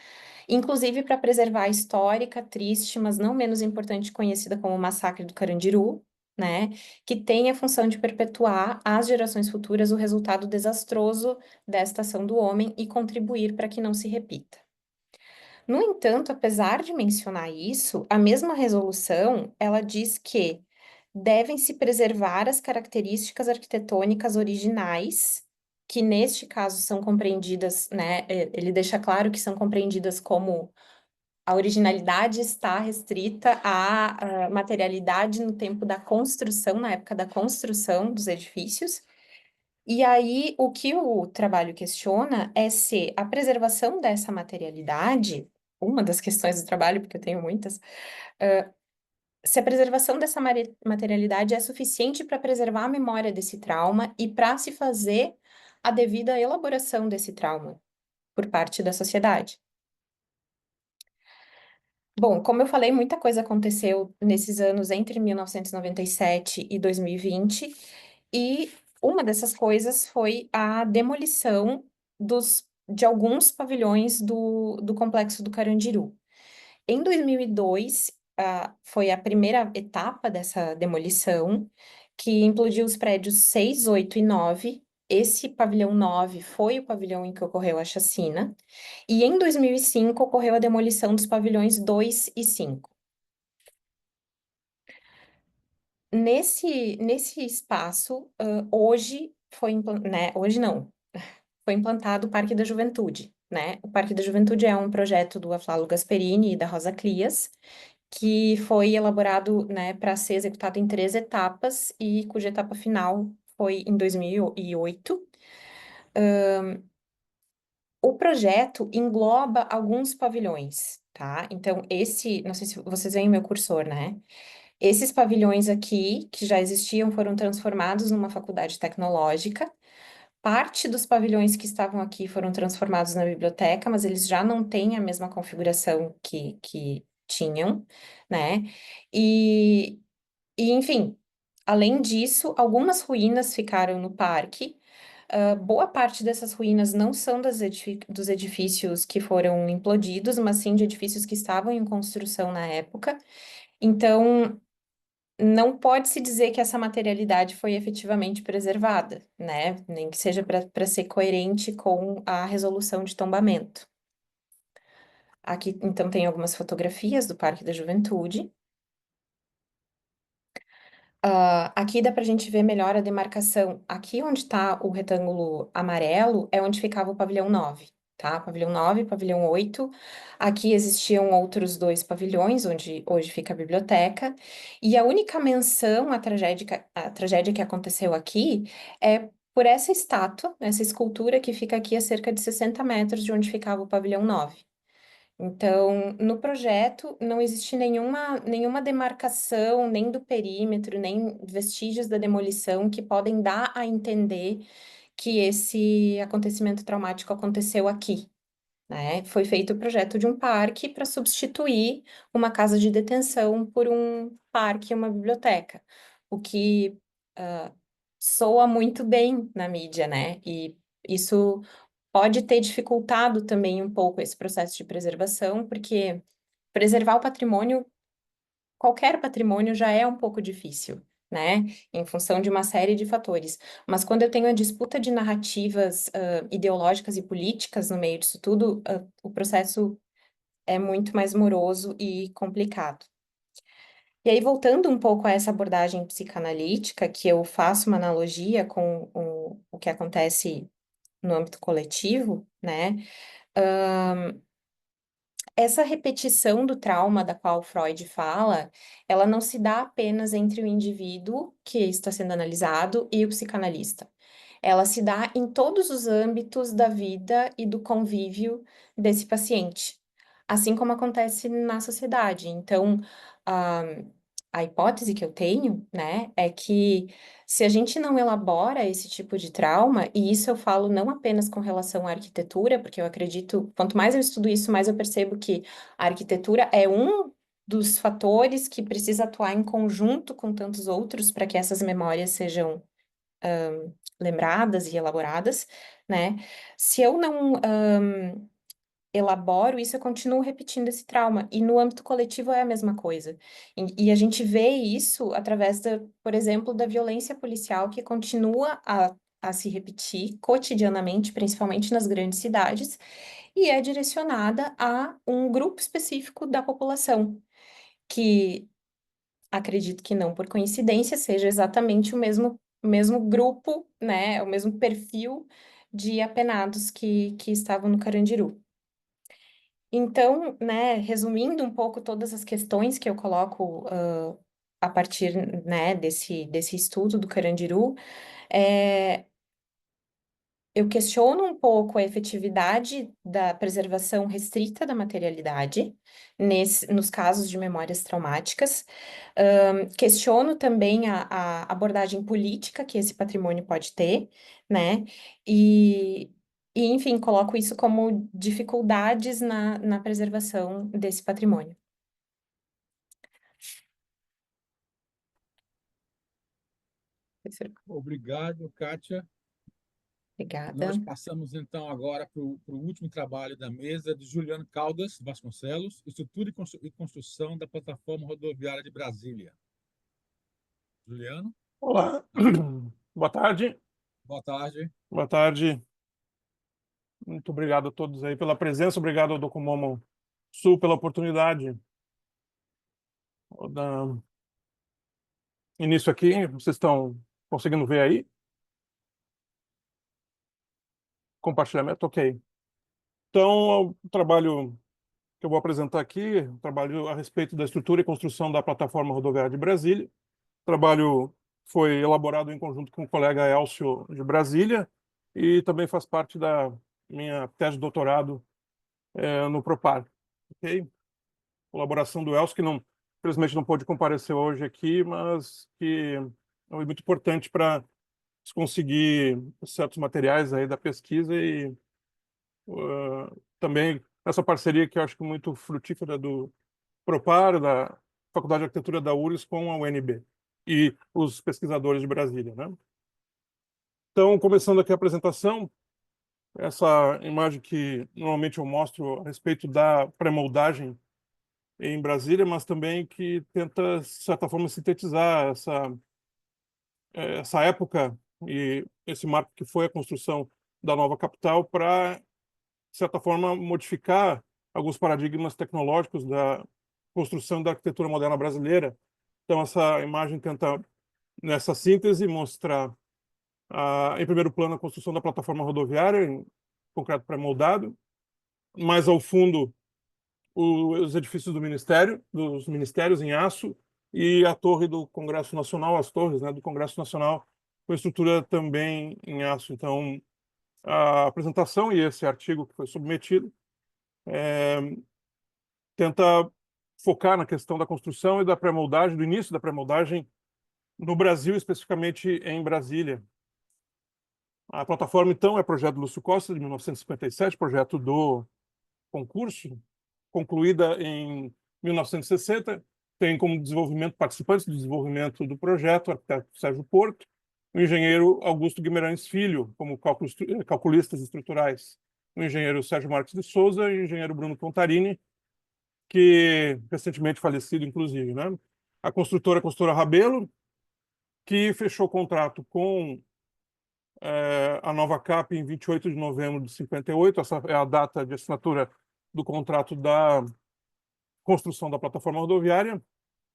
inclusive para preservar a histórica, triste, mas não menos importante, conhecida como Massacre do Carandiru, né, que tem a função de perpetuar às gerações futuras o resultado desastroso desta ação do homem e contribuir para que não se repita. No entanto, apesar de mencionar isso, a mesma resolução, ela diz que devem se preservar as características arquitetônicas originais, que neste caso são compreendidas, né, ele deixa claro que são compreendidas como a originalidade está restrita à materialidade no tempo da construção, na época da construção dos edifícios, E aí, o que o trabalho questiona é se a preservação dessa materialidade, uma das questões do trabalho, porque eu tenho muitas, se a preservação dessa materialidade é suficiente para preservar a memória desse trauma e para se fazer a devida elaboração desse trauma por parte da sociedade. Bom, como eu falei, muita coisa aconteceu nesses anos entre 1997 e 2020, e uma dessas coisas foi a demolição de alguns pavilhões do Complexo do Carandiru. Em 2002, foi a primeira etapa dessa demolição, que implodiu os prédios 6, 8 e 9. Esse pavilhão 9 foi o pavilhão em que ocorreu a chacina. E em 2005 ocorreu a demolição dos pavilhões 2 e 5. Nesse espaço, hoje né, hoje não, foi implantado o Parque da Juventude, né? O Parque da Juventude é um projeto do Aflalo Gasperini e da Rosa Clias, que foi elaborado, né, para ser executado em 3 etapas e cuja etapa final foi em 2008. O projeto engloba alguns pavilhões, tá? Então, não sei se vocês veem meu cursor, né? Esses pavilhões aqui, que já existiam, foram transformados numa faculdade tecnológica. Parte dos pavilhões que estavam aqui foram transformados na biblioteca, mas eles já não têm a mesma configuração que tinham, né? Enfim, além disso, algumas ruínas ficaram no parque. Boa parte dessas ruínas não são dos edifícios que foram implodidos, mas sim de edifícios que estavam em construção na época. Então, não pode-se dizer que essa materialidade foi efetivamente preservada, né? Nem que seja para ser coerente com a resolução de tombamento. Aqui, então, tem algumas fotografias do Parque da Juventude. Aqui dá para a gente ver melhor a demarcação. Aqui onde está o retângulo amarelo é onde ficava o pavilhão 9, tá? Pavilhão 9, pavilhão 8. Aqui existiam outros 2 pavilhões, onde hoje fica a biblioteca. E a única menção à tragédia que aconteceu aqui é por essa estátua, essa escultura que fica aqui a cerca de 60 metros de onde ficava o pavilhão 9. Então, no projeto não existe nenhuma demarcação, nem do perímetro, nem vestígios da demolição que podem dar a entender que esse acontecimento traumático aconteceu aqui, né? Foi feito o projeto de um parque para substituir uma casa de detenção por um parque e uma biblioteca, o que soa muito bem na mídia, né? E isso pode ter dificultado também um pouco esse processo de preservação, porque preservar o patrimônio, qualquer patrimônio, já é um pouco difícil, né? Em função de uma série de fatores. Mas quando eu tenho a disputa de narrativas ideológicas e políticas no meio disso tudo, o processo é muito mais moroso e complicado. E aí, voltando um pouco a essa abordagem psicanalítica, que eu faço uma analogia com o que acontece no âmbito coletivo, né? Essa repetição do trauma da qual Freud fala, ela não se dá apenas entre o indivíduo que está sendo analisado e o psicanalista. Ela se dá em todos os âmbitos da vida e do convívio desse paciente, assim como acontece na sociedade. Então, a, a hipótese que eu tenho, né, é que se a gente não elabora esse tipo de trauma, e isso eu falo não apenas com relação à arquitetura, porque eu acredito, quanto mais eu estudo isso, mais eu percebo que a arquitetura é um dos fatores que precisa atuar em conjunto com tantos outros para que essas memórias sejam lembradas e elaboradas, né? Se eu não elaboro isso, eu continuo repetindo esse trauma. E no âmbito coletivo é a mesma coisa. E a gente vê isso através, por exemplo, da violência policial que continua a se repetir cotidianamente, principalmente nas grandes cidades, e é direcionada a um grupo específico da população, que acredito que não por coincidência seja exatamente o mesmo grupo, né, o mesmo perfil de apenados que estavam no Carandiru. Então, né, resumindo um pouco todas as questões que eu coloco a partir, né, desse estudo do Carandiru, eu questiono um pouco a efetividade da preservação restrita da materialidade nos casos de memórias traumáticas. Questiono também a abordagem política que esse patrimônio pode ter, né? Enfim, coloco isso como dificuldades na preservação desse patrimônio. Obrigado, Kátia. Obrigada. Nós passamos, então, agora para o último trabalho da mesa, de Juliano Caldas Vasconcelos, Estrutura e Construção da Plataforma Rodoviária de Brasília. Juliano, Olá, boa tarde. boa tarde. Boa tarde. Muito obrigado a todos aí pela presença, obrigado ao Docomomo Sul pela oportunidade. Vou dar início aqui, vocês estão conseguindo ver aí? Compartilhamento, ok. Então, o trabalho que eu vou apresentar aqui, um trabalho a respeito da estrutura e construção da plataforma rodoviária de Brasília. O trabalho foi elaborado em conjunto com o colega Elcio de Brasília e também faz parte da minha tese de doutorado no Propar. Ok? Colaboração do Elcio, que não, infelizmente não pôde comparecer hoje aqui, mas que é muito importante para conseguir certos materiais aí da pesquisa e também essa parceria que eu acho que muito frutífera do Propar, da Faculdade de Arquitetura da URGS com a UNB e os pesquisadores de Brasília, né? Então, começando aqui a apresentação, essa imagem que normalmente eu mostro a respeito da pré-moldagem em Brasília, mas também que tenta, de certa forma, sintetizar essa época e esse marco que foi a construção da nova capital para, de certa forma, modificar alguns paradigmas tecnológicos da construção da arquitetura moderna brasileira. Então, essa imagem tenta, nessa síntese, mostrar, em primeiro plano, a construção da plataforma rodoviária em concreto pré-moldado, mais ao fundo, os edifícios dos ministérios em aço e a torre do Congresso Nacional, as torres, né, do Congresso Nacional, com estrutura também em aço. Então, a apresentação e esse artigo que foi submetido tenta focar na questão da construção e da pré-moldagem, do início da pré-moldagem no Brasil, especificamente em Brasília. A plataforma, então, é projeto do Lúcio Costa, de 1957, projeto do concurso, concluída em 1960, tem como participantes do desenvolvimento do projeto o arquiteto Sérgio Porto, o engenheiro Augusto Guimarães Filho, como calculistas estruturais, o engenheiro Sérgio Marques de Souza e o engenheiro Bruno Contarini, que recentemente falecido, inclusive, né? A construtora Rabelo, que fechou o contrato com a Nova Cap em 28 de novembro de 58, essa é a data de assinatura do contrato da construção da plataforma rodoviária,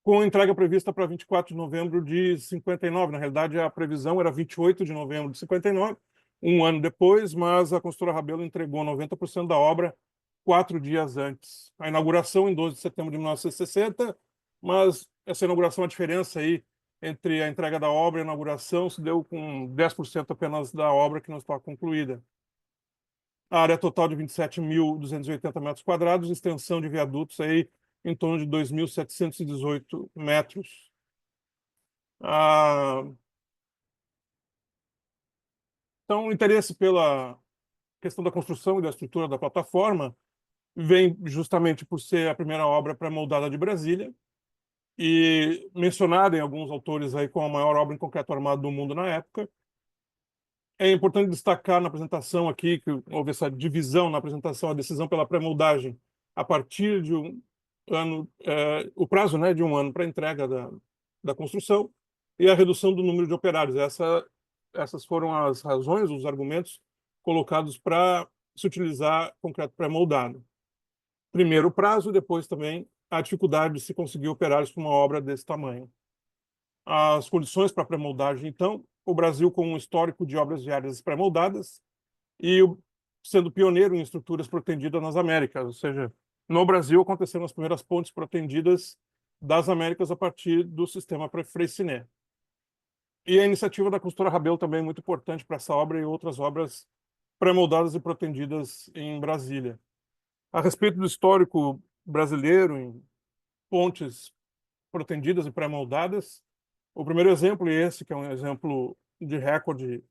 com entrega prevista para 24 de novembro de 59. Na realidade, a previsão era 28 de novembro de 59, um ano depois, mas a construtora Rabelo entregou 90% da obra 4 dias antes. A inauguração em 12 de setembro de 1960, mas essa inauguração, a diferença aí entre a entrega da obra e a inauguração se deu com 10% apenas da obra que não estava concluída. A área total de 27.280 metros quadrados, extensão de viadutos aí em torno de 2.718 metros. Então, o interesse pela questão da construção e da estrutura da plataforma vem justamente por ser a primeira obra pré-moldada de Brasília e mencionada em alguns autores aí como a maior obra em concreto armado do mundo na época. É importante destacar na apresentação aqui que houve essa divisão na apresentação, a decisão pela pré-moldagem a partir de um ano, o prazo, né, de um ano para a entrega da construção e a redução do número de operários. Essas foram as razões, os argumentos colocados para se utilizar concreto pré-moldado. Primeiro o prazo, depois também a dificuldade de se conseguir operários para uma obra desse tamanho. As condições para a pré-moldagem, então, o Brasil com um histórico de obras viárias pré-moldadas e sendo pioneiro em estruturas protendidas nas Américas, ou seja, no Brasil aconteceram as primeiras pontes protendidas das Américas a partir do sistema Freycinet. E a iniciativa da construtora Rabelo também é muito importante para essa obra e outras obras pré-moldadas e protendidas em Brasília. A respeito do histórico brasileiro em pontes protendidas e pré-moldadas, o primeiro exemplo é esse, que é um exemplo de recorde,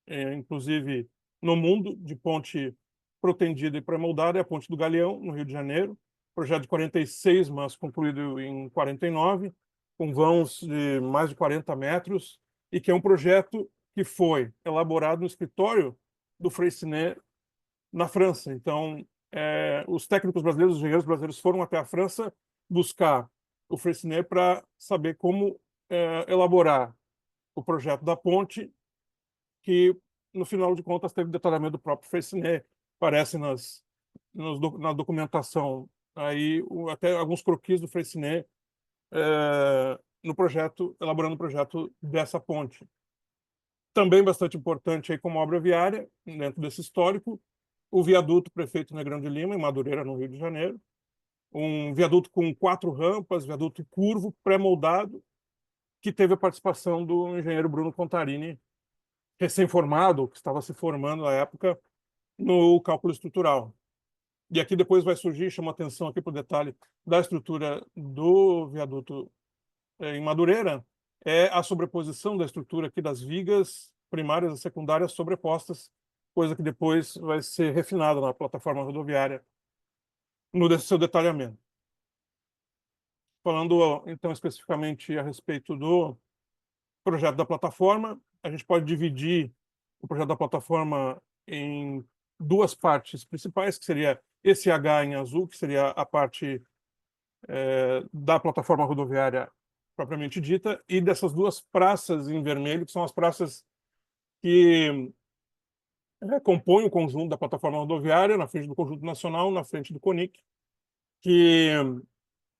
inclusive no mundo, de ponte protendida e pré-moldada, é a Ponte do Galeão, no Rio de Janeiro, projeto de 46, mas concluído em 49, com vãos de mais de 40 metros, e que é um projeto que foi elaborado no escritório do Freycinet, na França. Então, os técnicos brasileiros, os engenheiros brasileiros foram até a França buscar o Freycinet para saber como elaborar o projeto da ponte, que, no final de contas, teve detalhamento do próprio Freycinet. Aparece na documentação aí até alguns croquis do Freycinet no projeto, elaborando o projeto dessa ponte. Também bastante importante aí como obra viária, dentro desse histórico, o viaduto Prefeito Negrão de Lima, em Madureira, no Rio de Janeiro. Um viaduto com 4 rampas, viaduto curvo, pré-moldado, que teve a participação do engenheiro Bruno Contarini, recém-formado, que estava se formando na época, no cálculo estrutural. E aqui depois vai surgir, chama atenção aqui para o detalhe da estrutura do viaduto em Madureira, é a sobreposição da estrutura aqui das vigas primárias e secundárias sobrepostas, coisa que depois vai ser refinada na plataforma rodoviária no seu detalhamento. Falando, então, especificamente a respeito do projeto da plataforma, a gente pode dividir o projeto da plataforma em 2 partes principais, que seria esse H em azul, que seria a parte da plataforma rodoviária propriamente dita, e dessas 2 praças em vermelho, que são as praças que compõem o conjunto da plataforma rodoviária, na frente do Conjunto Nacional, na frente do CONIC, que,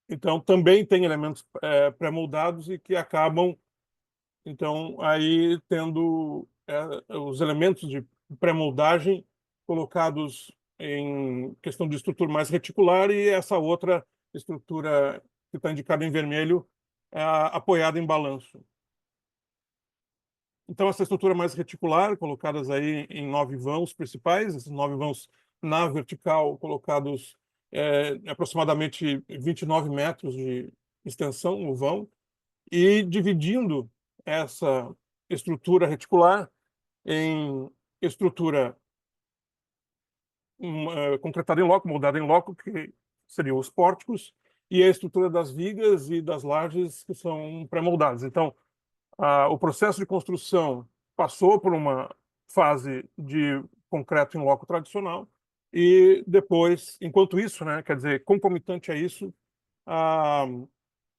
então, também tem elementos pré-moldados e que acabam, então, aí tendo os elementos de pré-moldagem colocados em questão de estrutura mais reticular e essa outra estrutura que está indicada em vermelho apoiada em balanço. Então, essa estrutura mais reticular, colocadas aí em 9 vãos principais, esses 9 vãos na vertical, colocados aproximadamente 29 metros de extensão no vão, e dividindo essa estrutura reticular em estrutura concretada em loco, moldada em loco, que seriam os pórticos, e a estrutura das vigas e das lajes, que são pré-moldadas. Então, o processo de construção passou por uma fase de concreto em loco tradicional e depois, enquanto isso, né, quer dizer, concomitante a isso, a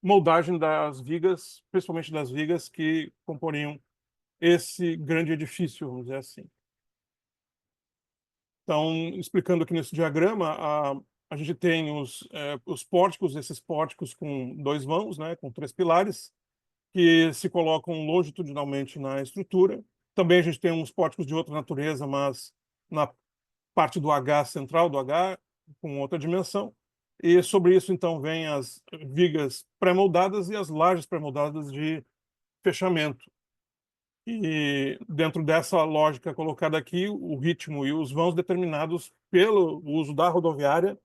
moldagem das vigas, principalmente das vigas que comporiam esse grande edifício, vamos dizer assim. Então, explicando aqui nesse diagrama, a gente tem os pórticos, esses pórticos com 2 vãos, né, com 3 pilares, que se colocam longitudinalmente na estrutura. Também a gente tem uns pórticos de outra natureza, mas na parte do H central, do H, com outra dimensão. E sobre isso, então, vem as vigas pré-moldadas e as lajes pré-moldadas de fechamento. E dentro dessa lógica colocada aqui, o ritmo e os vãos determinados pelo uso da rodoviária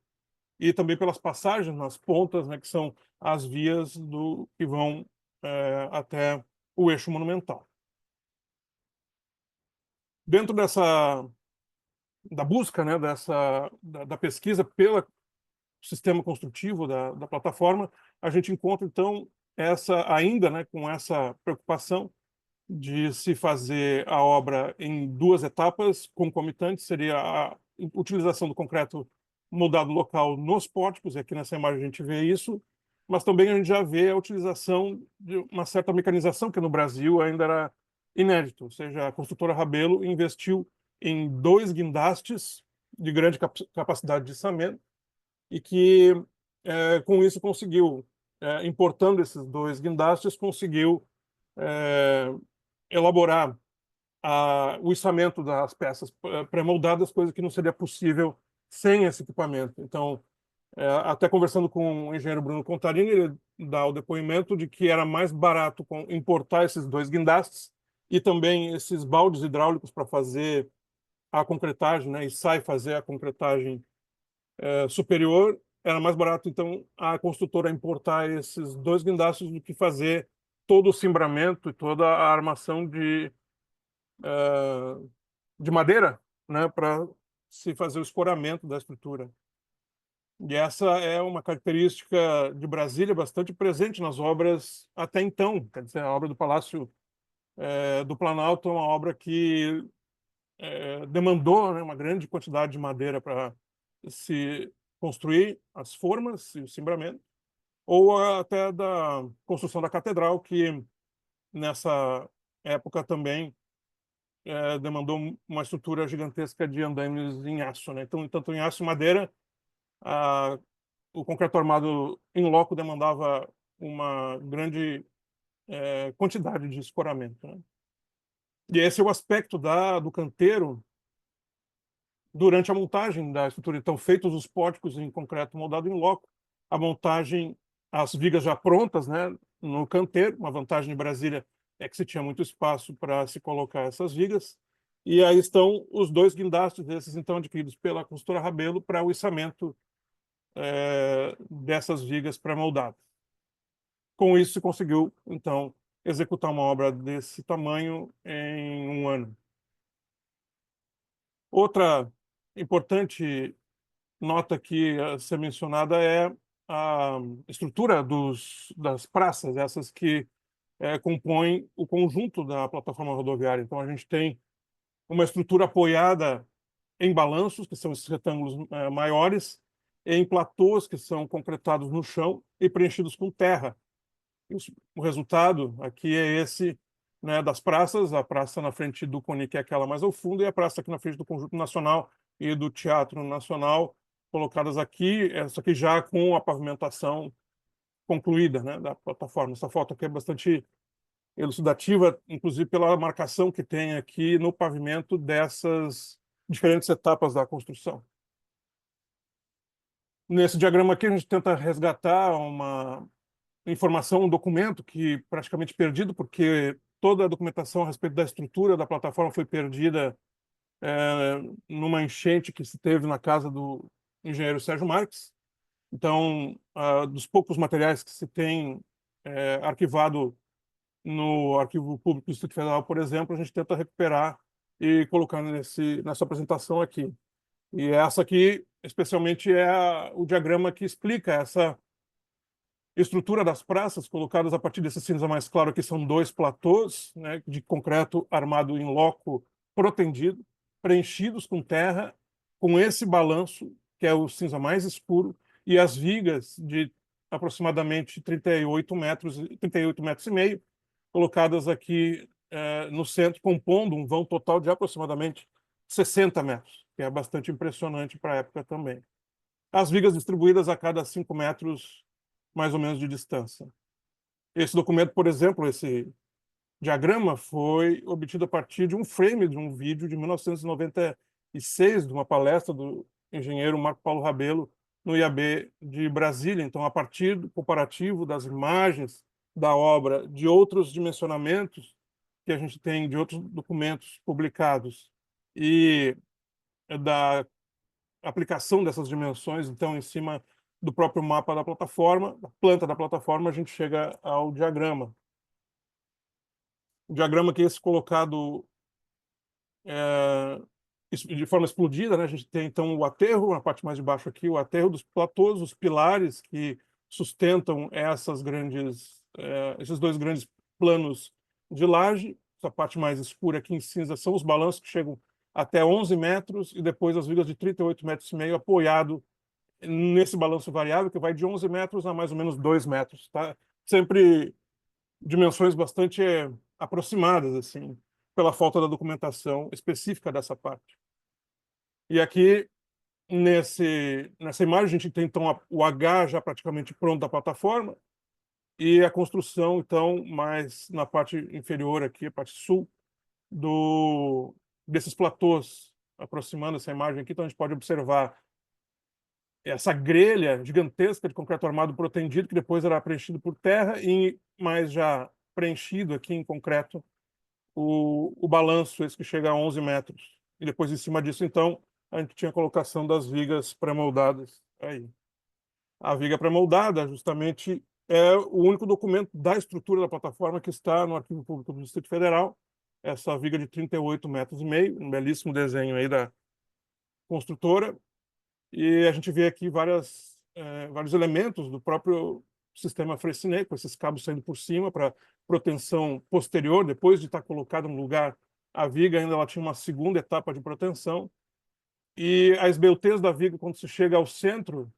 e também pelas passagens nas pontas, né, que são as vias que vão até o eixo monumental. Dentro da busca, né, da pesquisa pelo sistema construtivo da plataforma, a gente encontra, então, ainda, né, com essa preocupação de se fazer a obra em 2 etapas concomitantes, seria a utilização do concreto moldado local nos pórticos, e aqui nessa imagem a gente vê isso, mas também a gente já vê a utilização de uma certa mecanização que no Brasil ainda era inédito, ou seja, a construtora Rabelo investiu em 2 guindastes de grande capacidade de içamento e que, com isso, conseguiu, importando esses 2 guindastes, conseguiu elaborar o içamento das peças pré-moldadas, coisa que não seria possível sem esse equipamento. Então, até conversando com o engenheiro Bruno Contarini, ele dá o depoimento de que era mais barato importar esses 2 guindastes e também esses baldes hidráulicos para fazer a concretagem, né, e sai fazer a concretagem superior, era mais barato, então, a construtora importar esses 2 guindastes do que fazer todo o cimbramento e toda a armação de madeira, né, para se fazer o escoramento da estrutura. E essa é uma característica de Brasília bastante presente nas obras até então. Quer dizer, a obra do Palácio do Planalto é uma obra que demandou, né, uma grande quantidade de madeira para se construir as formas e o cimbramento, ou até da construção da catedral, que nessa época também demandou uma estrutura gigantesca de andames em aço, né? Então, tanto em aço e madeira, o concreto armado em loco demandava uma grande quantidade de escoramento, né? E esse é o aspecto do canteiro durante a montagem da estrutura. Então, feitos os pórticos em concreto moldado em loco, a montagem, as vigas já prontas, né, no canteiro. Uma vantagem de Brasília é que se tinha muito espaço para se colocar essas vigas. E aí estão os 2 guindastes desses, então, adquiridos pela construtora Rabelo para o içamento dessas vigas pré-moldadas. Com isso, se conseguiu, então, executar uma obra desse tamanho em 1 ano. Outra importante nota aqui a ser mencionada é a estrutura das praças, essas que compõem o conjunto da plataforma rodoviária. Então, a gente tem uma estrutura apoiada em balanços, que são esses retângulos maiores, e em platôs, que são concretados no chão e preenchidos com terra. O resultado aqui é esse, né, das praças, a praça na frente do CONI, que é aquela mais ao fundo, e a praça aqui na frente do Conjunto Nacional e do Teatro Nacional, colocadas aqui, essa aqui já com a pavimentação concluída, né, da plataforma. Essa foto aqui é bastante elucidativa, inclusive pela marcação que tem aqui no pavimento dessas diferentes etapas da construção. Nesse diagrama aqui, a gente tenta resgatar uma informação, um documento que praticamente perdido, porque toda a documentação a respeito da estrutura da plataforma foi perdida numa enchente que se teve na casa do engenheiro Sérgio Marques. Então, dos poucos materiais que se tem arquivado no Arquivo Público do Distrito Federal, por exemplo, a gente tenta recuperar e colocar nessa apresentação aqui. E essa aqui, especialmente, é o diagrama que explica essa estrutura das praças, colocadas a partir desse cinza mais claro aqui, são 2 platôs, né, de concreto armado em loco protendido, preenchidos com terra, com esse balanço, que é o cinza mais escuro, e as vigas de aproximadamente 38 metros e meio, colocadas aqui no centro, compondo um vão total de aproximadamente 60 metros, que é bastante impressionante para a época também. As vigas distribuídas a cada 5 metros, mais ou menos, de distância. Esse documento, por exemplo, esse diagrama, foi obtido a partir de um frame de um vídeo de 1996, de uma palestra do engenheiro Marco Paulo Rabelo, no IAB de Brasília. Então, a partir do comparativo das imagens da obra, de outros dimensionamentos que a gente tem, de outros documentos publicados, e da aplicação dessas dimensões, então, em cima do próprio mapa da plataforma, da planta da plataforma, a gente chega ao diagrama. O diagrama que é esse colocado de forma explodida, né? A gente tem, então, o aterro, na parte mais de baixo aqui, o aterro dos platôs, os pilares que sustentam esses 2 grandes planos de laje. Essa parte mais escura aqui em cinza são os balanços que chegam até 11 metros, e depois as vigas de 38 metros e meio, apoiado nesse balanço variável, que vai de 11 metros a mais ou menos 2 metros. Tá? Sempre dimensões bastante aproximadas, assim, pela falta da documentação específica dessa parte. E aqui, nessa imagem, a gente tem, então, o H já praticamente pronto da plataforma, e a construção, então, mais na parte inferior aqui, a parte sul, desses platôs, aproximando essa imagem aqui. Então, a gente pode observar essa grelha gigantesca de concreto armado protendido, que depois era preenchido por terra, e mais já preenchido aqui em concreto o balanço, esse que chega a 11 metros E depois, em cima disso, então, a gente tinha a colocação das vigas pré-moldadas aí. A viga pré-moldada, justamente, é o único documento da estrutura da plataforma que está no Arquivo Público do Distrito Federal. Essa viga de 38,5 metros, um belíssimo desenho aí da construtora. E a gente vê aqui vários elementos do próprio sistema Freycinet, com esses cabos saindo por cima para proteção posterior. Depois de estar colocada no lugar, a viga ainda ela tinha uma segunda etapa de proteção. E a esbeltez da viga, quando se chega ao centro,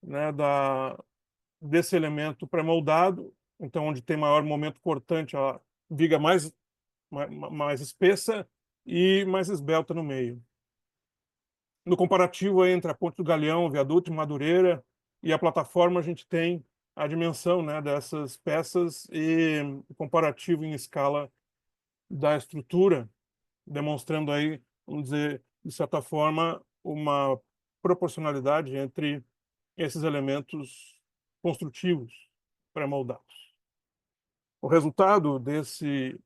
né, desse elemento pré-moldado, então onde tem maior momento cortante, a viga mais espessa e mais esbelta no meio. No comparativo entre a Ponte do Galeão, o viaduto de Madureira e a plataforma, a gente tem a dimensão, né, dessas peças e o comparativo em escala da estrutura, demonstrando aí, vamos dizer, de certa forma, uma proporcionalidade entre esses elementos construtivos pré-moldados. O resultado desse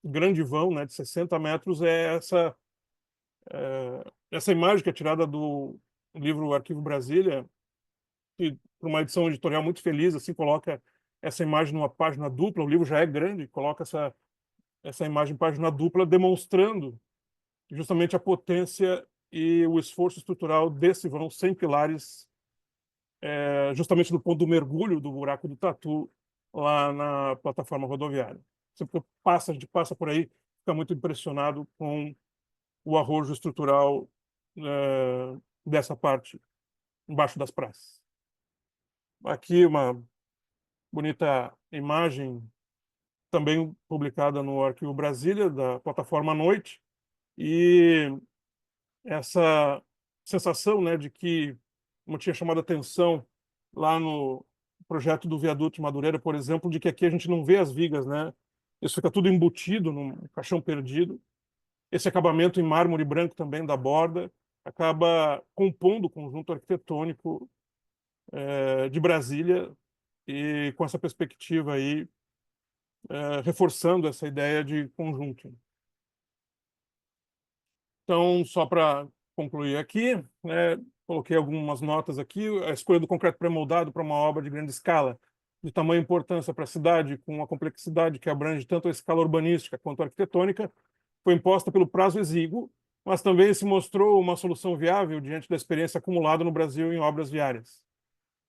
grande vão, né, de 60 metros é essa imagem que é tirada do livro Arquivo Brasília, que, por uma edição editorial muito feliz, assim, coloca essa imagem numa página dupla. O livro já é grande, coloca essa imagem em página dupla, demonstrando justamente a potência e o esforço estrutural desse vão sem pilares, justamente do ponto do mergulho do buraco do Tatu, lá na plataforma rodoviária. Sempre que a gente passa por aí, fica muito impressionado com o arrojo estrutural dessa parte, embaixo das praças. Aqui uma bonita imagem, também publicada no Arquivo Brasília, da plataforma à noite, e essa sensação, né, de que, como tinha chamado a atenção lá no projeto do viaduto de Madureira, por exemplo, de que aqui a gente não vê as vigas, né? Isso fica tudo embutido num caixão perdido. Esse acabamento em mármore branco também da borda acaba compondo o conjunto arquitetônico de Brasília e com essa perspectiva aí, reforçando essa ideia de conjunto. Então, só para concluir aqui, né, coloquei algumas notas aqui. A escolha do concreto pré-moldado para uma obra de grande escala, de tamanha importância para a cidade, com uma complexidade que abrange tanto a escala urbanística quanto a arquitetônica, foi imposta pelo prazo exíguo, mas também se mostrou uma solução viável diante da experiência acumulada no Brasil em obras viárias.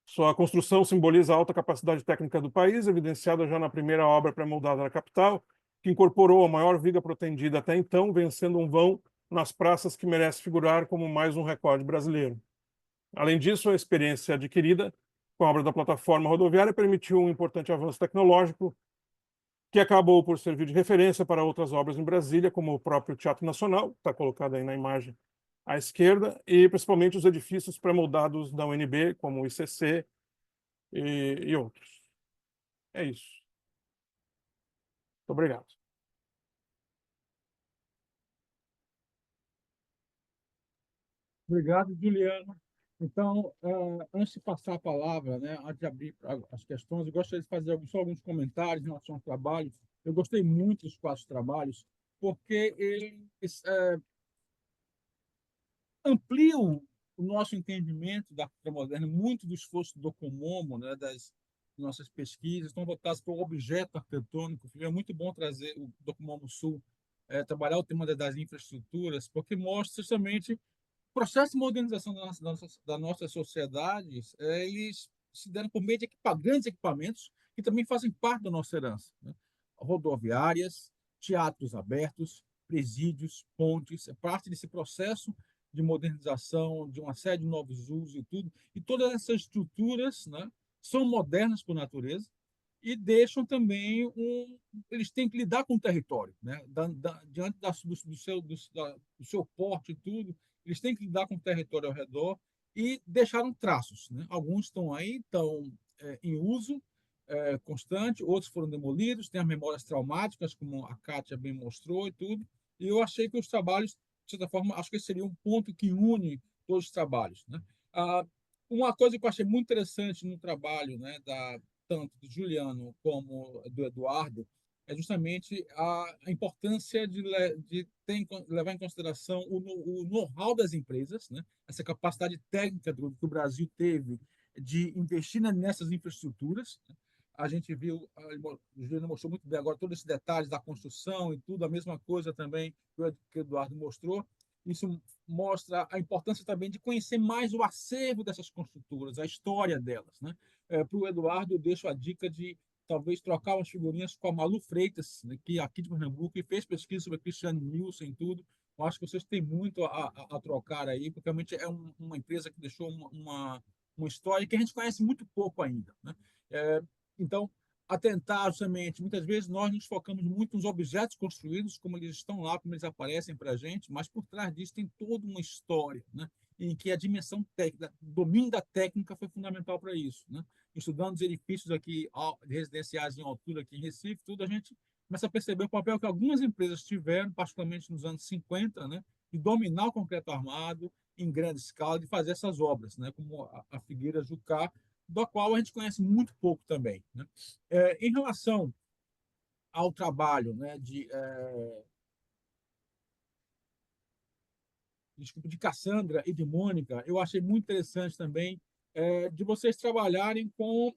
Sua construção simboliza a alta capacidade técnica do país, evidenciada já na primeira obra pré-moldada na capital, que incorporou a maior viga protendida até então, vencendo um vão nas praças que merece figurar como mais um recorde brasileiro. Além disso, a experiência adquirida com a obra da plataforma rodoviária permitiu um importante avanço tecnológico que acabou por servir de referência para outras obras em Brasília, como o próprio Teatro Nacional, está colocado aí na imagem à esquerda, e principalmente os edifícios pré-moldados da UNB, como o ICC e outros. É isso. Muito obrigado. Obrigado, Juliano. Então, antes de passar a palavra, né, antes de abrir as questões, eu gostaria de fazer só alguns comentários em relação ao trabalho. Eu gostei muito dos 4 trabalhos, porque eles ampliam o nosso entendimento da arquitetura moderna, muito do esforço do Docomomo, né, das nossas pesquisas, estão voltadas para o objeto arquitetônico. É muito bom trazer o Docomomo Sul, trabalhar o tema das infraestruturas, porque mostra justamente o processo de modernização da nossa sociedade. Eles se deram por meio de grandes equipamentos que também fazem parte da nossa herança, né? Rodoviárias, teatros abertos, presídios, pontes, é parte desse processo de modernização, de uma série de novos usos e tudo. E todas essas estruturas, né, são modernas por natureza e deixam também eles têm que lidar com o território, né, diante do seu porte e tudo, eles têm que lidar com o território ao redor e deixaram traços, né? Alguns estão aí, estão em uso constante, outros foram demolidos, tem as memórias traumáticas, como a Kátia bem mostrou e tudo. E eu achei que os trabalhos, de certa forma, acho que esse seria um ponto que une todos os trabalhos, né? Uma coisa que eu achei muito interessante no trabalho, né, tanto do Juliano como do Eduardo, é justamente a importância de levar em consideração o know-how das empresas, né? Essa capacidade técnica que o Brasil teve de investir nessas infraestruturas, né? A gente viu, o Juliano mostrou muito bem agora todos esses detalhes da construção e tudo, a mesma coisa também que o Eduardo mostrou. Isso mostra a importância também de conhecer mais o acervo dessas construtoras, a história delas, né? Para o Eduardo, eu deixo a dica de talvez trocar umas figurinhas com a Malu Freitas, né, que é aqui de Pernambuco, e fez pesquisa sobre Cristiano Nilson e tudo. Eu acho que vocês têm muito a trocar aí, porque realmente é uma empresa que deixou uma história que a gente conhece muito pouco ainda, né? Então, atentar justamente, muitas vezes nós nos focamos muito nos objetos construídos, como eles estão lá, como eles aparecem para a gente, mas por trás disso tem toda uma história, né? Em que a dimensão técnica, o domínio da técnica foi fundamental para isso, né? Estudando os edifícios aqui residenciais em altura aqui em Recife, tudo, a gente começa a perceber o papel que algumas empresas tiveram, particularmente nos anos 50, né? De dominar o concreto armado em grande escala, de fazer essas obras, né? Como a Figueira Jucá, da qual a gente conhece muito pouco também, né? Em relação ao trabalho, né, de Cassandra e de Mônica, eu achei muito interessante também de vocês trabalharem com,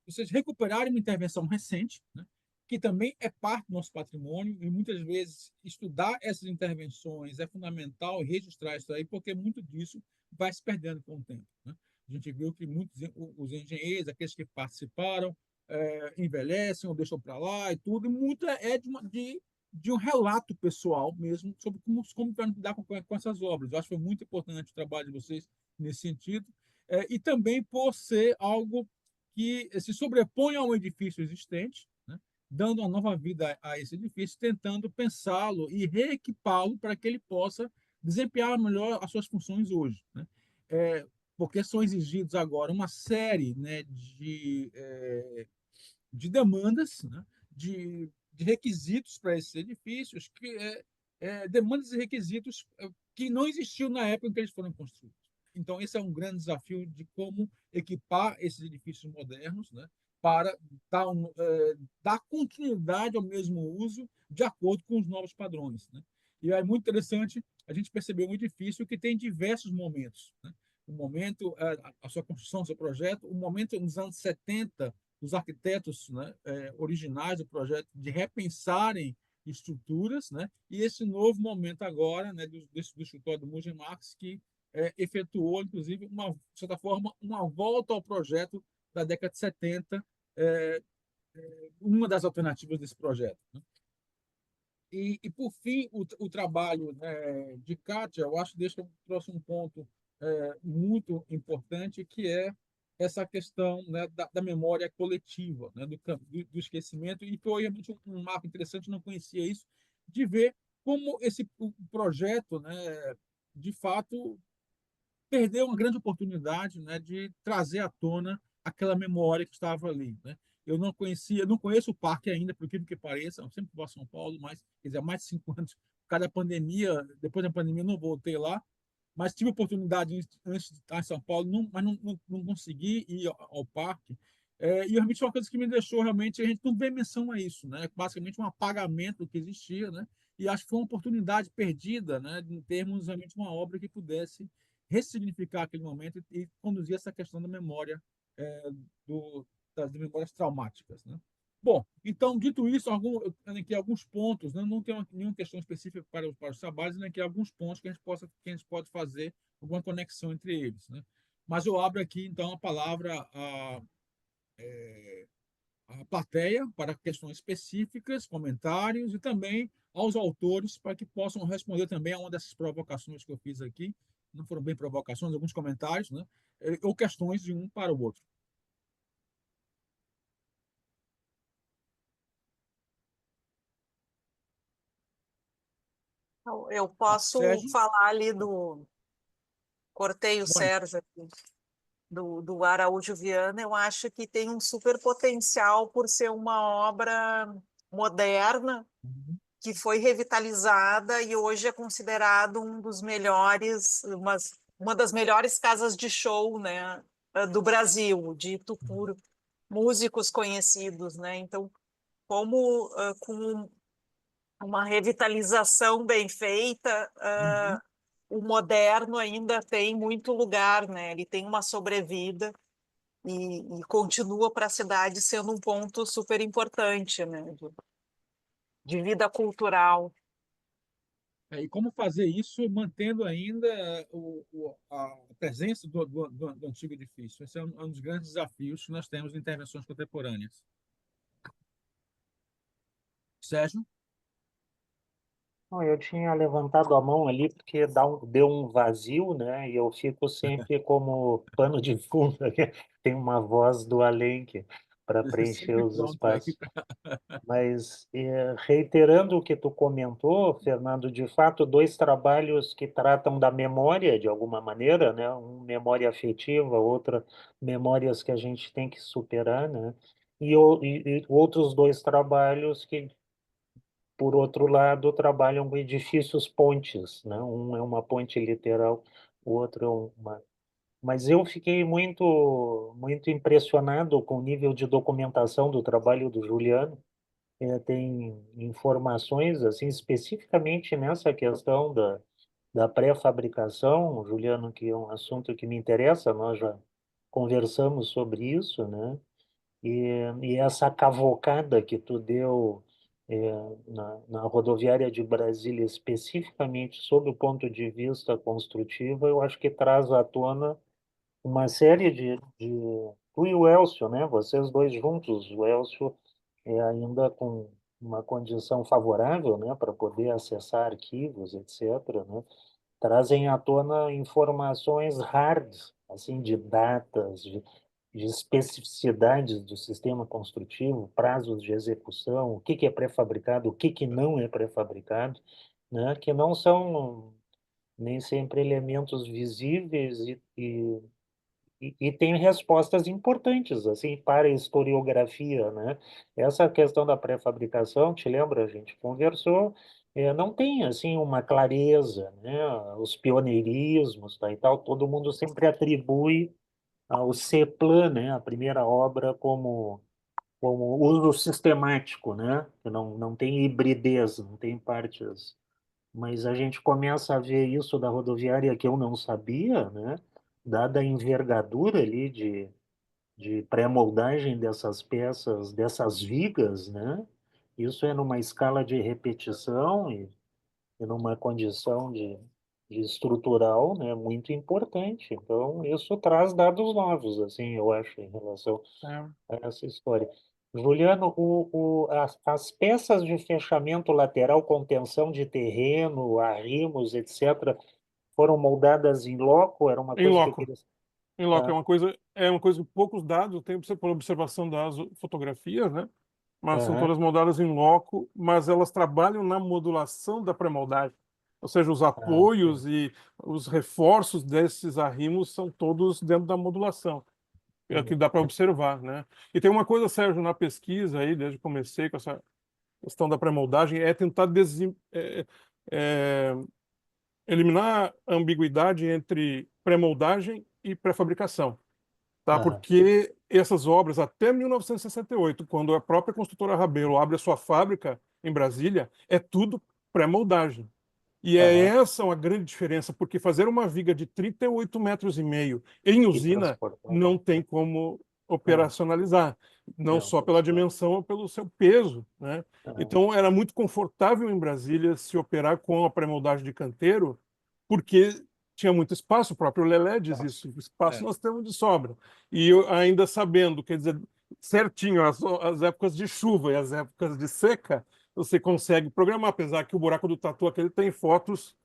vocês recuperarem uma intervenção recente, né, que também é parte do nosso patrimônio, e muitas vezes estudar essas intervenções é fundamental e registrar isso aí, porque muito disso vai se perdendo com o tempo, né? A gente viu que muitos os engenheiros, aqueles que participaram, envelhecem ou deixam para lá e tudo, e muito de um relato pessoal mesmo sobre como lidar com essas obras. Eu acho que foi muito importante o trabalho de vocês nesse sentido, e também por ser algo que se sobrepõe a um edifício existente, né, dando uma nova vida a esse edifício, tentando pensá-lo e reequipá-lo para que ele possa desempenhar melhor as suas funções hoje, né? Porque são exigidos agora uma série, né, de demandas, né, de requisitos para esses edifícios, demandas e requisitos que não existiam na época em que eles foram construídos. Então, esse é um grande desafio de como equipar esses edifícios modernos, né, para dar continuidade ao mesmo uso de acordo com os novos padrões, né? E é muito interessante a gente perceber um edifício que tem diversos momentos, né? O momento, a sua construção, o seu projeto, o momento nos anos 70, dos arquitetos, né, originais do projeto, de repensarem estruturas, né? E esse novo momento agora, né, do escritório do Mogi Marx, que efetuou, inclusive, de certa forma, uma volta ao projeto da década de 70, uma das alternativas desse projeto, né? Por fim, o trabalho, né, de Kátia, eu acho que deixa o próximo ponto muito importante, que é essa questão, né, da memória coletiva, né, do esquecimento, e foi realmente um mapa interessante, não conhecia isso, de ver como o projeto, né, de fato, perdeu uma grande oportunidade, né, de trazer à tona aquela memória que estava ali, né? Eu não conhecia, não conheço o parque ainda, por incrível que pareça, eu sempre vou a São Paulo, mas, quer dizer, há mais de 5 anos, cada pandemia, depois da pandemia, eu não voltei lá, mas tive oportunidade antes de estar em São Paulo, mas não consegui ir ao parque. E realmente uma coisa que me deixou realmente, a gente não vê menção a isso, né? Basicamente um apagamento que existia, né? E acho que foi uma oportunidade perdida, né? Em termos realmente de uma obra que pudesse ressignificar aquele momento e conduzir essa questão da memória, é, das memórias traumáticas, né? Bom, então, dito isso, eu tenho aqui alguns pontos, né? Não tenho nenhuma questão específica para os trabalhos, né? Aqui alguns pontos que a gente pode fazer alguma conexão entre eles, né? Mas eu abro aqui, então, a palavra à plateia para questões específicas, comentários, e também aos autores para que possam responder também a uma dessas provocações que eu fiz aqui. Não foram bem provocações, alguns comentários, né? Ou questões de um para o outro. Eu posso Sérgio? falar ali cortei o Mônica. Sérgio aqui, do Araújo Viana. Eu acho que tem um super potencial por ser uma obra moderna, Uhum. que foi revitalizada e hoje é considerado uma das melhores casas de show, né, do Brasil, dito por músicos conhecidos, né? Então, como com uma revitalização bem feita, o moderno ainda tem muito lugar, né? Ele tem uma sobrevida e continua para a cidade sendo um ponto super importante, né? De vida cultural. E como fazer isso mantendo ainda a presença do antigo edifício? Esse é um dos grandes desafios que nós temos em intervenções contemporâneas. Sérgio? Não, eu tinha levantado a mão ali porque deu um vazio, né? E eu fico sempre como pano de fundo, né? Tem uma voz do além para preencher Sempre os pronto aqui. espaços. Mas, reiterando o que tu comentou, Fernando, de fato, dois trabalhos que tratam da memória, de alguma maneira, né? Um memória afetiva, outra memórias que a gente tem que superar, né? E outros dois trabalhos que, por outro lado, trabalham com edifícios pontes, né? Um é uma ponte literal, o outro é uma... Mas eu fiquei muito impressionado com o nível de documentação do trabalho do Juliano. Tem informações assim especificamente nessa questão da pré-fabricação, Juliano, que é um assunto que me interessa, nós já conversamos sobre isso, né? E essa cavocada que tu deu na rodoviária de Brasília, especificamente sob o ponto de vista construtivo, eu acho que traz à tona uma série tu e o Elcio, né? Vocês dois juntos, o Elcio ainda com uma condição favorável, né, para poder acessar arquivos, etc., né? Trazem à tona informações hard, assim, de datas, de especificidades do sistema construtivo, prazos de execução, o que que é pré-fabricado, o que que não é pré-fabricado, né? Que não são nem sempre elementos visíveis e tem respostas importantes assim para a historiografia, né? Essa questão da pré-fabricação, te lembra, a gente conversou, não tem assim uma clareza, né? Os pioneirismos, tá, e tal, todo mundo sempre atribui ao CEPLAN, né, a primeira obra como uso sistemático, né? Que não tem hibridez, não tem partes, mas a gente começa a ver isso da rodoviária que eu não sabia, né? Dada a envergadura ali de pré-moldagem dessas peças, dessas vigas, né? Isso é numa escala de repetição e numa condição de estrutural, né? Muito importante. Então, isso traz dados novos, assim, eu acho, em relação a essa história. Juliano, as peças de fechamento lateral, contenção de terreno, arrimos, etc., foram moldadas em loco? Era uma Em coisa que eu loco. queria... Em loco Tá, é uma coisa com poucos dados, eu tenho por observação das fotografias, né? Mas são aham, todas moldadas em loco, mas elas trabalham na modulação da pré-moldagem. Ou seja, os sim. apoios e os reforços desses arrimos são todos dentro da modulação. É o que Uhum. dá para observar, né? E tem uma coisa, Sérgio, na pesquisa aí, desde que comecei com essa questão da pré-moldagem, é tentar é, eliminar a ambiguidade entre pré-moldagem e pré-fabricação, tá? Aham, Porque essas obras, até 1968, quando a própria construtora Rabelo abre a sua fábrica em Brasília, é tudo pré-moldagem. E é aham. essa uma grande diferença, porque fazer uma viga de 38 metros e meio em E usina transportar. não tem como É, operacionalizar, não não, só pela dimensão, mas pelo seu peso, né? aham, Então era muito confortável em Brasília se operar com a pré-moldagem de canteiro, porque tinha muito espaço, o próprio Lelé diz isso, espaço É. nós temos de sobra. E eu ainda sabendo, quer dizer, certinho as épocas de chuva e as épocas de seca, você consegue programar, apesar que o buraco do Tatu aquele tem fotos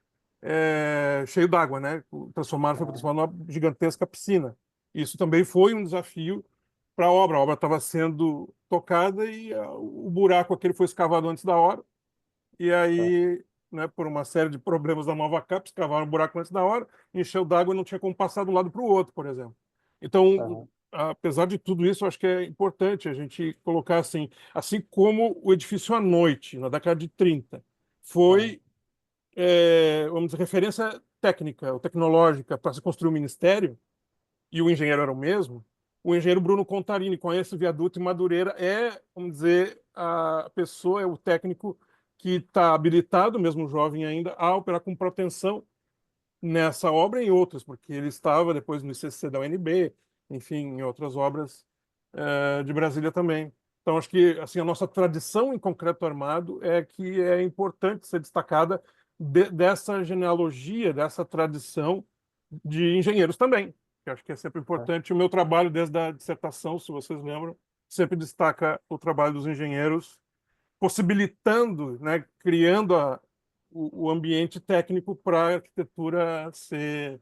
cheio d'água, né? Foi transformado numa gigantesca piscina. Isso também foi um desafio para a obra. A obra estava sendo tocada e o buraco aquele foi escavado antes da hora. E aí, né, por uma série de problemas da nova capa, escavaram um buraco antes da hora, encheu d'água e não tinha como passar de um lado para o outro, por exemplo. Então, aham, apesar de tudo isso, eu acho que é importante a gente colocar assim como o edifício à noite, na década de 30, aham, foi, vamos dizer, referência técnica ou tecnológica para se construir o ministério, e o engenheiro era o mesmo, o engenheiro Bruno Contarini conhece o viaduto em Madureira, vamos dizer, a pessoa, é o técnico que está habilitado, mesmo jovem ainda, a operar com proteção nessa obra e em outras, porque ele estava depois no ICC da UNB, enfim, em outras obras de Brasília também. Então, acho que assim, a nossa tradição em concreto armado é que é importante ser destacada dessa genealogia, dessa tradição de engenheiros também, que acho que é sempre importante. O meu trabalho desde a dissertação, se vocês lembram, sempre destaca o trabalho dos engenheiros, possibilitando, né, criando o ambiente técnico para a arquitetura se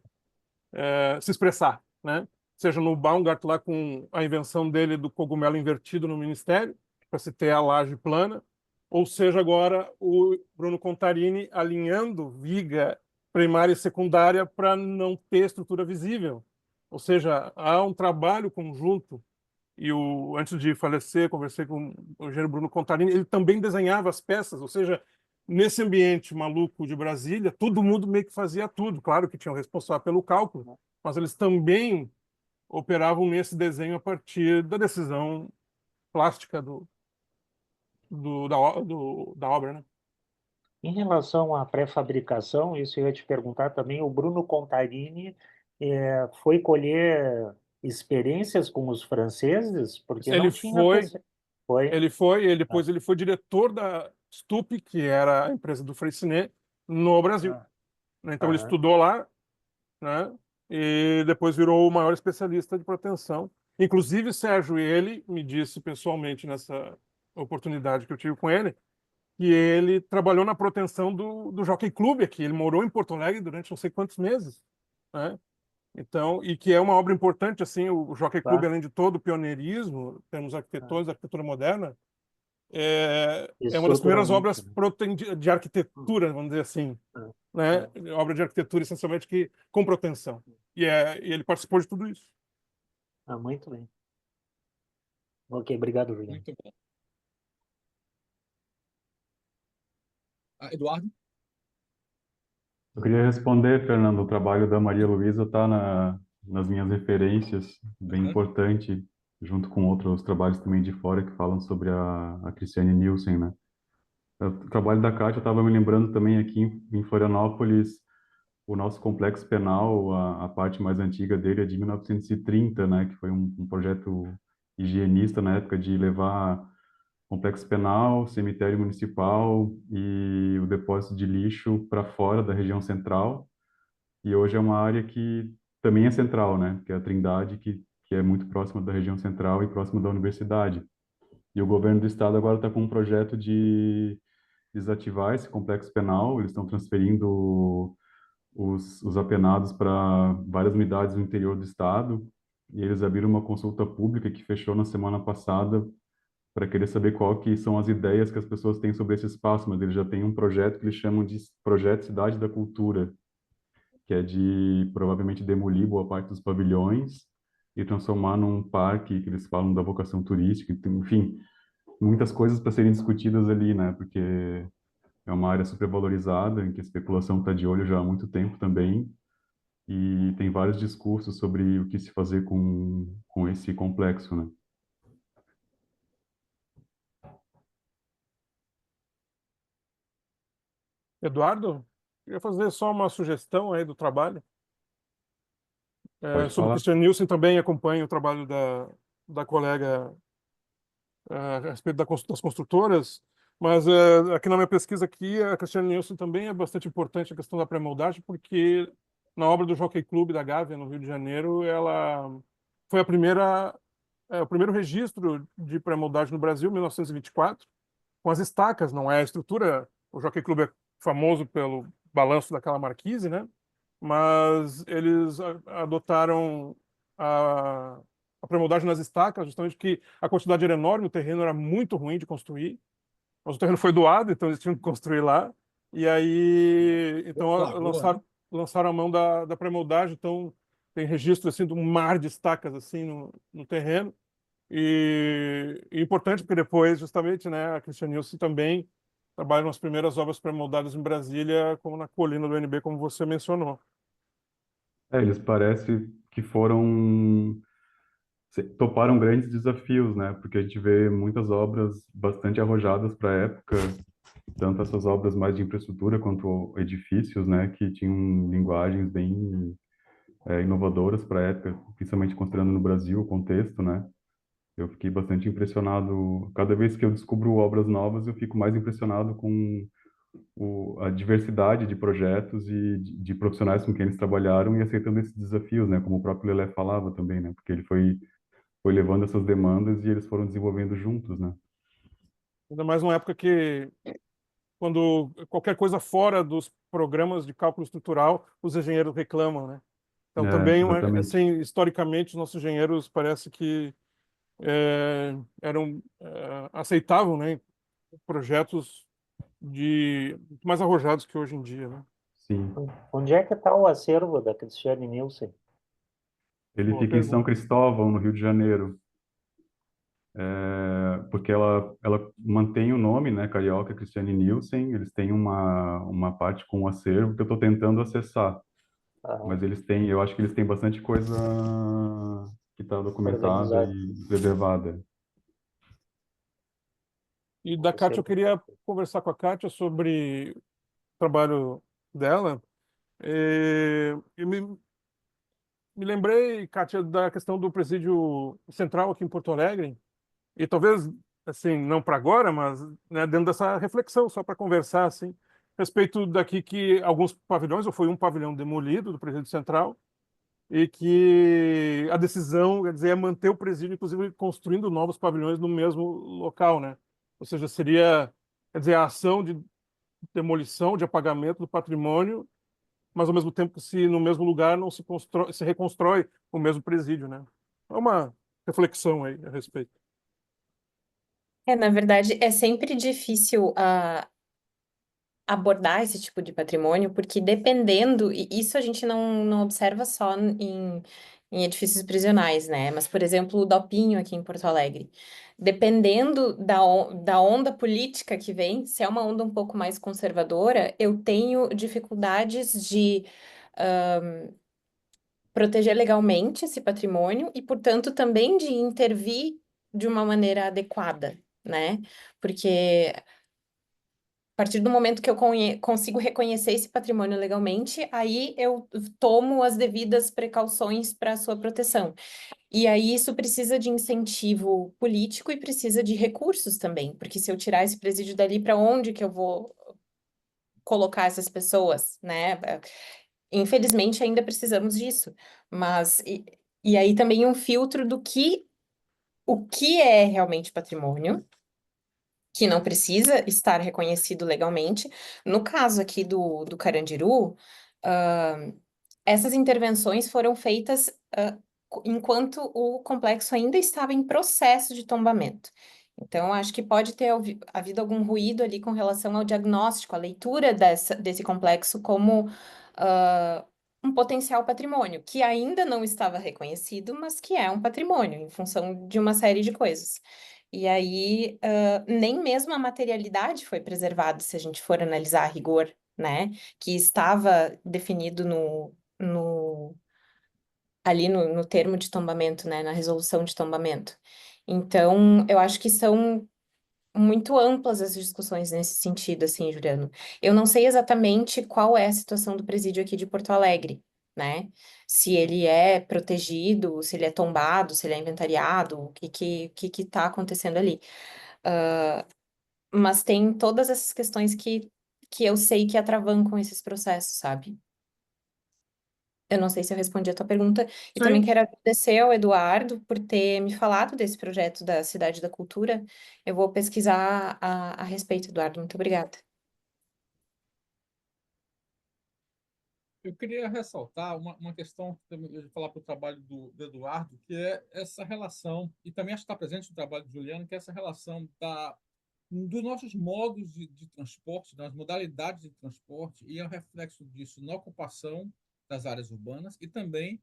expressar, né? Seja no Baumgart lá com a invenção dele do cogumelo invertido no Ministério, para se ter a laje plana, ou seja agora o Bruno Contarini alinhando viga primária e secundária para não ter estrutura visível. Ou seja, há um trabalho conjunto. E antes de falecer, conversei com o engenheiro Bruno Contarini, ele também desenhava as peças, ou seja, nesse ambiente maluco de Brasília, todo mundo meio que fazia tudo. Claro que tinha o responsável pelo cálculo, mas eles também operavam nesse desenho a partir da decisão plástica da obra, né? Em relação à pré-fabricação, isso eu ia te perguntar também, o Bruno Contarini foi colher experiências com os franceses, porque Ele não tinha... foi, Foi? depois ele foi diretor da Stup, que era a empresa do Freycinet, no Brasil. Ah, Então ele aham, estudou lá, né? E depois virou o maior especialista de proteção. Inclusive, Sérgio, ele me disse pessoalmente nessa oportunidade que eu tive com ele, que ele trabalhou na proteção do Jockey Club aqui. Ele morou em Porto Alegre durante não sei quantos meses, né? Então, e que é uma obra importante, assim, o Jockey Club, tá. além de todo o pioneirismo, em termos Ah, arquitetônicos, arquitetura moderna, é uma das primeiras estruturalmente, obras né? de arquitetura, vamos dizer assim, Ah, né? ah, Obra de arquitetura, essencialmente, com proteção. E ele participou de tudo isso. muito bem. Ok, obrigado, Juliano. Muito bom. Eduardo? Eu queria responder, Fernando, o trabalho da Maria Luísa está nas minhas referências, bem Aham. importante, junto com outros trabalhos também de fora que falam sobre a Christiane Nielsen, né? O trabalho da Kátia, eu estava me lembrando também aqui em Florianópolis, o nosso complexo penal, a parte mais antiga dele é de 1930, né? Que foi um projeto higienista na época de levar complexo penal, cemitério municipal e o depósito de lixo para fora da região central. E hoje é uma área que também é central, né? Que é a Trindade, que é muito próxima da região central e próxima da universidade. E o governo do estado agora está com um projeto de desativar esse complexo penal. Eles estão transferindo os apenados para várias unidades no interior do estado. E eles abriram uma consulta pública que fechou na semana passada para querer saber qual que são as ideias que as pessoas têm sobre esse espaço, mas eles já têm um projeto que eles chamam de Projeto Cidade da Cultura, que é de provavelmente demolir boa parte dos pavilhões e transformar num parque que eles falam da vocação turística, então, enfim, muitas coisas para serem discutidas ali, né? Porque é uma área supervalorizada, em que a especulação está de olho já há muito tempo também, e tem vários discursos sobre o que se fazer com esse complexo, né? Eduardo, queria fazer só uma sugestão aí do trabalho. Pode Sobre o falar. Christian Nielsen, também acompanho o trabalho da colega a respeito das construtoras, mas aqui na minha pesquisa aqui, a Christian Nielsen também é bastante importante a questão da pré-moldagem, porque na obra do Jockey Club da Gávea, no Rio de Janeiro, ela foi o primeiro registro de pré-moldagem no Brasil, 1924, com as estacas, não é a estrutura. O Jockey Club é famoso pelo balanço daquela marquise, né? Mas eles adotaram a pré-moldagem nas estacas, justamente porque a quantidade era enorme, o terreno era muito ruim de construir, mas o terreno foi doado, então eles tinham que construir lá. E aí, então, Lagoa, né? lançaram a mão da pré-moldagem, então tem registro assim de um mar de estacas assim no terreno. E importante porque depois, justamente, né, a Christian Nielsen também trabalha nas primeiras obras pré-moldadas em Brasília, como na colina do UNB, como você mencionou. Eles parece que foram toparam grandes desafios, né? Porque a gente vê muitas obras bastante arrojadas para a época, tanto essas obras mais de infraestrutura quanto edifícios, né? Que tinham linguagens bem inovadoras para a época, principalmente considerando no Brasil o contexto, né? Eu fiquei bastante impressionado. Cada vez que eu descubro obras novas, eu fico mais impressionado com a diversidade de projetos e de profissionais com quem eles trabalharam e aceitando esses desafios, né? Como o próprio Lelé falava também, né? Porque ele foi levando essas demandas e eles foram desenvolvendo juntos, né? Ainda mais numa época que, quando qualquer coisa fora dos programas de cálculo estrutural, os engenheiros reclamam, né? Então, É, também, exatamente. assim, historicamente, os nossos engenheiros parece que aceitavam, né, projetos muito mais arrojados que hoje em dia, né? Sim. Onde é que está o acervo da Cristiane Nielsen? Ele Boa fica em São pergunta. Cristóvão, no Rio de Janeiro, porque ela mantém o nome, né? Carioca Cristiane Nielsen. Eles têm uma parte com o acervo que eu estou tentando acessar. Ah, Mas eu acho que eles têm bastante coisa que está documentada organizado. e preservada. E da Kátia, eu Acervo. queria conversar com a Kátia sobre o trabalho dela. Eu me lembrei, Kátia, da questão do presídio central aqui em Porto Alegre, e talvez, assim, não para agora, mas, né, dentro dessa reflexão, só para conversar, assim, a respeito daqui que alguns pavilhões, ou foi um pavilhão demolido do presídio central, e que a decisão, quer dizer, é manter o presídio, inclusive construindo novos pavilhões no mesmo local, né? Ou seja, seria, quer dizer, a ação de demolição, de apagamento do patrimônio, mas ao mesmo tempo que se no mesmo lugar não se constrói, se reconstrói o mesmo presídio, né? É uma reflexão aí a respeito. Na verdade, é sempre difícil abordar esse tipo de patrimônio, porque dependendo, e isso a gente não observa só em edifícios prisionais, né? Mas, por exemplo, o Dopinho aqui em Porto Alegre. Dependendo da onda política que vem, se é uma onda um pouco mais conservadora, eu tenho dificuldades de proteger legalmente esse patrimônio e, portanto, também de intervir de uma maneira adequada, né? Porque a partir do momento que eu consigo reconhecer esse patrimônio legalmente, aí eu tomo as devidas precauções para a sua proteção. E aí isso precisa de incentivo político e precisa de recursos também, porque se eu tirar esse presídio dali, para onde que eu vou colocar essas pessoas, né? Infelizmente ainda precisamos disso, mas e aí também um filtro do que o que é realmente patrimônio que não precisa estar reconhecido legalmente. No caso aqui do Carandiru, essas intervenções foram feitas enquanto o complexo ainda estava em processo de tombamento. Então, acho que pode ter havido algum ruído ali com relação ao diagnóstico, à leitura desse complexo como um potencial patrimônio, que ainda não estava reconhecido, mas que é um patrimônio, em função de uma série de coisas. E aí, nem mesmo a materialidade foi preservada, se a gente for analisar a rigor, né? Que estava definido ali no termo de tombamento, né? Na resolução de tombamento. Então, eu acho que são muito amplas as discussões nesse sentido, assim, Juliano. Eu não sei exatamente qual é a situação do presídio aqui de Porto Alegre, né? Se ele é protegido, se ele é tombado, se ele é inventariado, o que está acontecendo ali. Mas tem todas essas questões que eu sei que atravancam esses processos, sabe? Eu não sei se eu respondi a tua pergunta. E também Sim, quero agradecer ao Eduardo por ter me falado desse projeto da Cidade da Cultura. Eu vou pesquisar a respeito, Eduardo. Muito obrigada. Eu queria ressaltar uma questão, eu falar para o trabalho do Eduardo, que é essa relação, e também acho que está presente no trabalho do Juliano, que é essa relação dos nossos modos de transporte, das modalidades de transporte, e é o reflexo disso na ocupação das áreas urbanas e também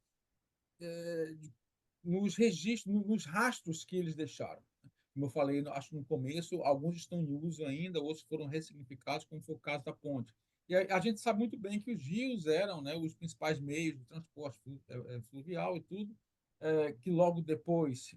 nos registros, nos rastros que eles deixaram. Como eu falei, acho que no começo, alguns estão em uso ainda, outros foram ressignificados, como foi o caso da ponte. E a gente sabe muito bem que os rios eram, né, os principais meios de transporte fluvial e tudo, que logo depois,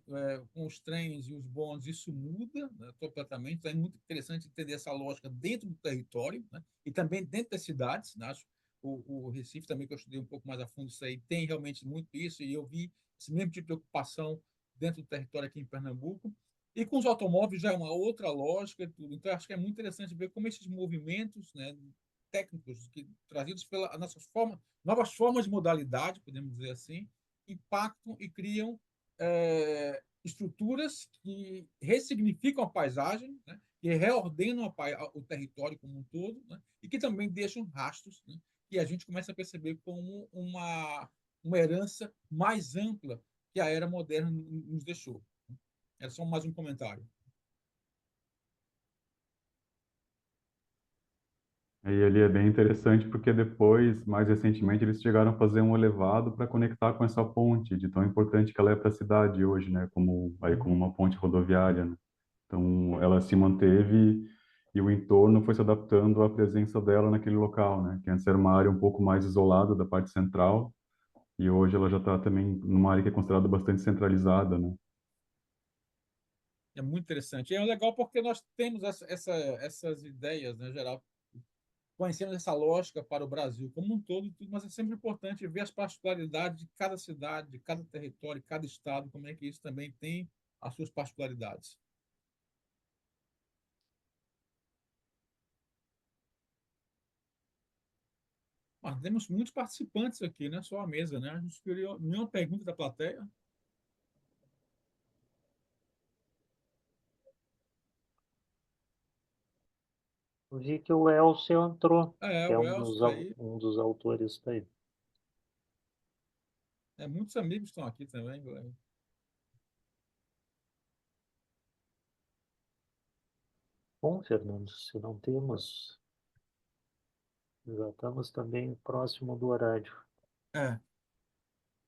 com os trens e os bondes, isso muda, né, completamente. Então, é muito interessante entender essa lógica dentro do território, né, e também dentro das cidades, né? Acho o Recife também, que eu estudei um pouco mais a fundo isso aí, tem realmente muito isso, e eu vi esse mesmo tipo de ocupação dentro do território aqui em Pernambuco. E com os automóveis já é uma outra lógica e tudo. Então, acho que é muito interessante ver como esses movimentos, né, técnicos trazidos pela novas formas de modalidade, podemos dizer assim, impactam e criam estruturas que ressignificam a paisagem, né, que reordenam o território como um todo, né, e que também deixam rastros, né, que a gente começa a perceber como uma herança mais ampla que a era moderna nos deixou. Era só mais um comentário. E ali é bem interessante porque depois, mais recentemente, eles chegaram a fazer um elevado para conectar com essa ponte, de tão importante que ela é para a cidade hoje, né? Como uma ponte rodoviária, né? Então, ela se manteve e o entorno foi se adaptando à presença dela naquele local, né? Que antes era uma área um pouco mais isolada da parte central e hoje ela já está também numa área que é considerada bastante centralizada, né? É muito interessante. E é legal porque nós temos essas ideias, né, geral. Conhecemos essa lógica para o Brasil como um todo, mas é sempre importante ver as particularidades de cada cidade, de cada território, de cada estado, como é que isso também tem as suas particularidades. Mas temos muitos participantes aqui, não é só a mesa, né? A gente queria nenhuma pergunta da plateia. Eu vi que o Elcio entrou, que é O Elcio está aí. um dos autores daí. Muitos amigos estão aqui também, Guilherme. Bom, Fernando, se não temos, já estamos também próximo do horário.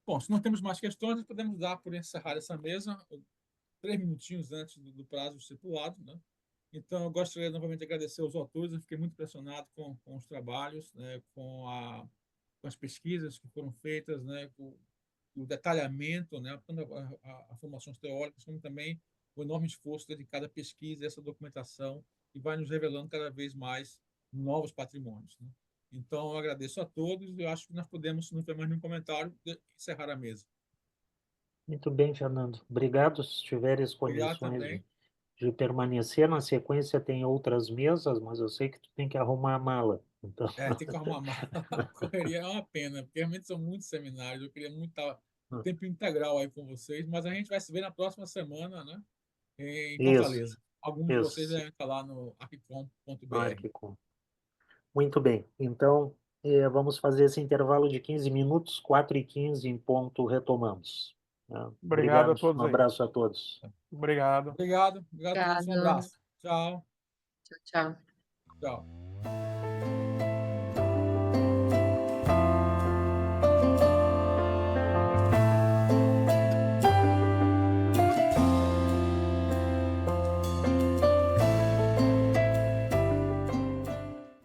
Bom, se não temos mais questões, podemos dar por encerrar essa mesa 3 minutinhos antes do prazo estipulado, né? Então, eu gostaria novamente de agradecer aos autores, eu fiquei muito impressionado com os trabalhos, né, com as pesquisas que foram feitas, né, com o detalhamento, né, tanto a formações teóricas, como também o enorme esforço dedicado à pesquisa e essa documentação, que vai nos revelando cada vez mais novos patrimônios, né? Então, eu agradeço a todos e eu acho que nós podemos, se não tiver mais nenhum comentário, encerrar a mesa. Muito bem, Fernando. Obrigado. Se tiveres Obrigado condições também. de permanecer na sequência, tem outras mesas, mas eu sei que tu tem que arrumar a mala. Então, Tem que arrumar mala. A correria é uma pena, porque realmente são muitos seminários. Eu queria muito estar o tempo integral aí com vocês, mas a gente vai se ver na próxima semana, né? Em isso, Fortaleza. Alguns de vocês isso. devem estar lá no arquicom.br. Muito bem. Então, vamos fazer esse intervalo de 15 minutos, 4h15 em ponto, retomamos. Obrigado a Obrigado. todos Um aí. abraço a todos. Obrigado. Obrigado a todos. Um Obrigada. abraço. Tchau. Tchau, tchau. Tchau.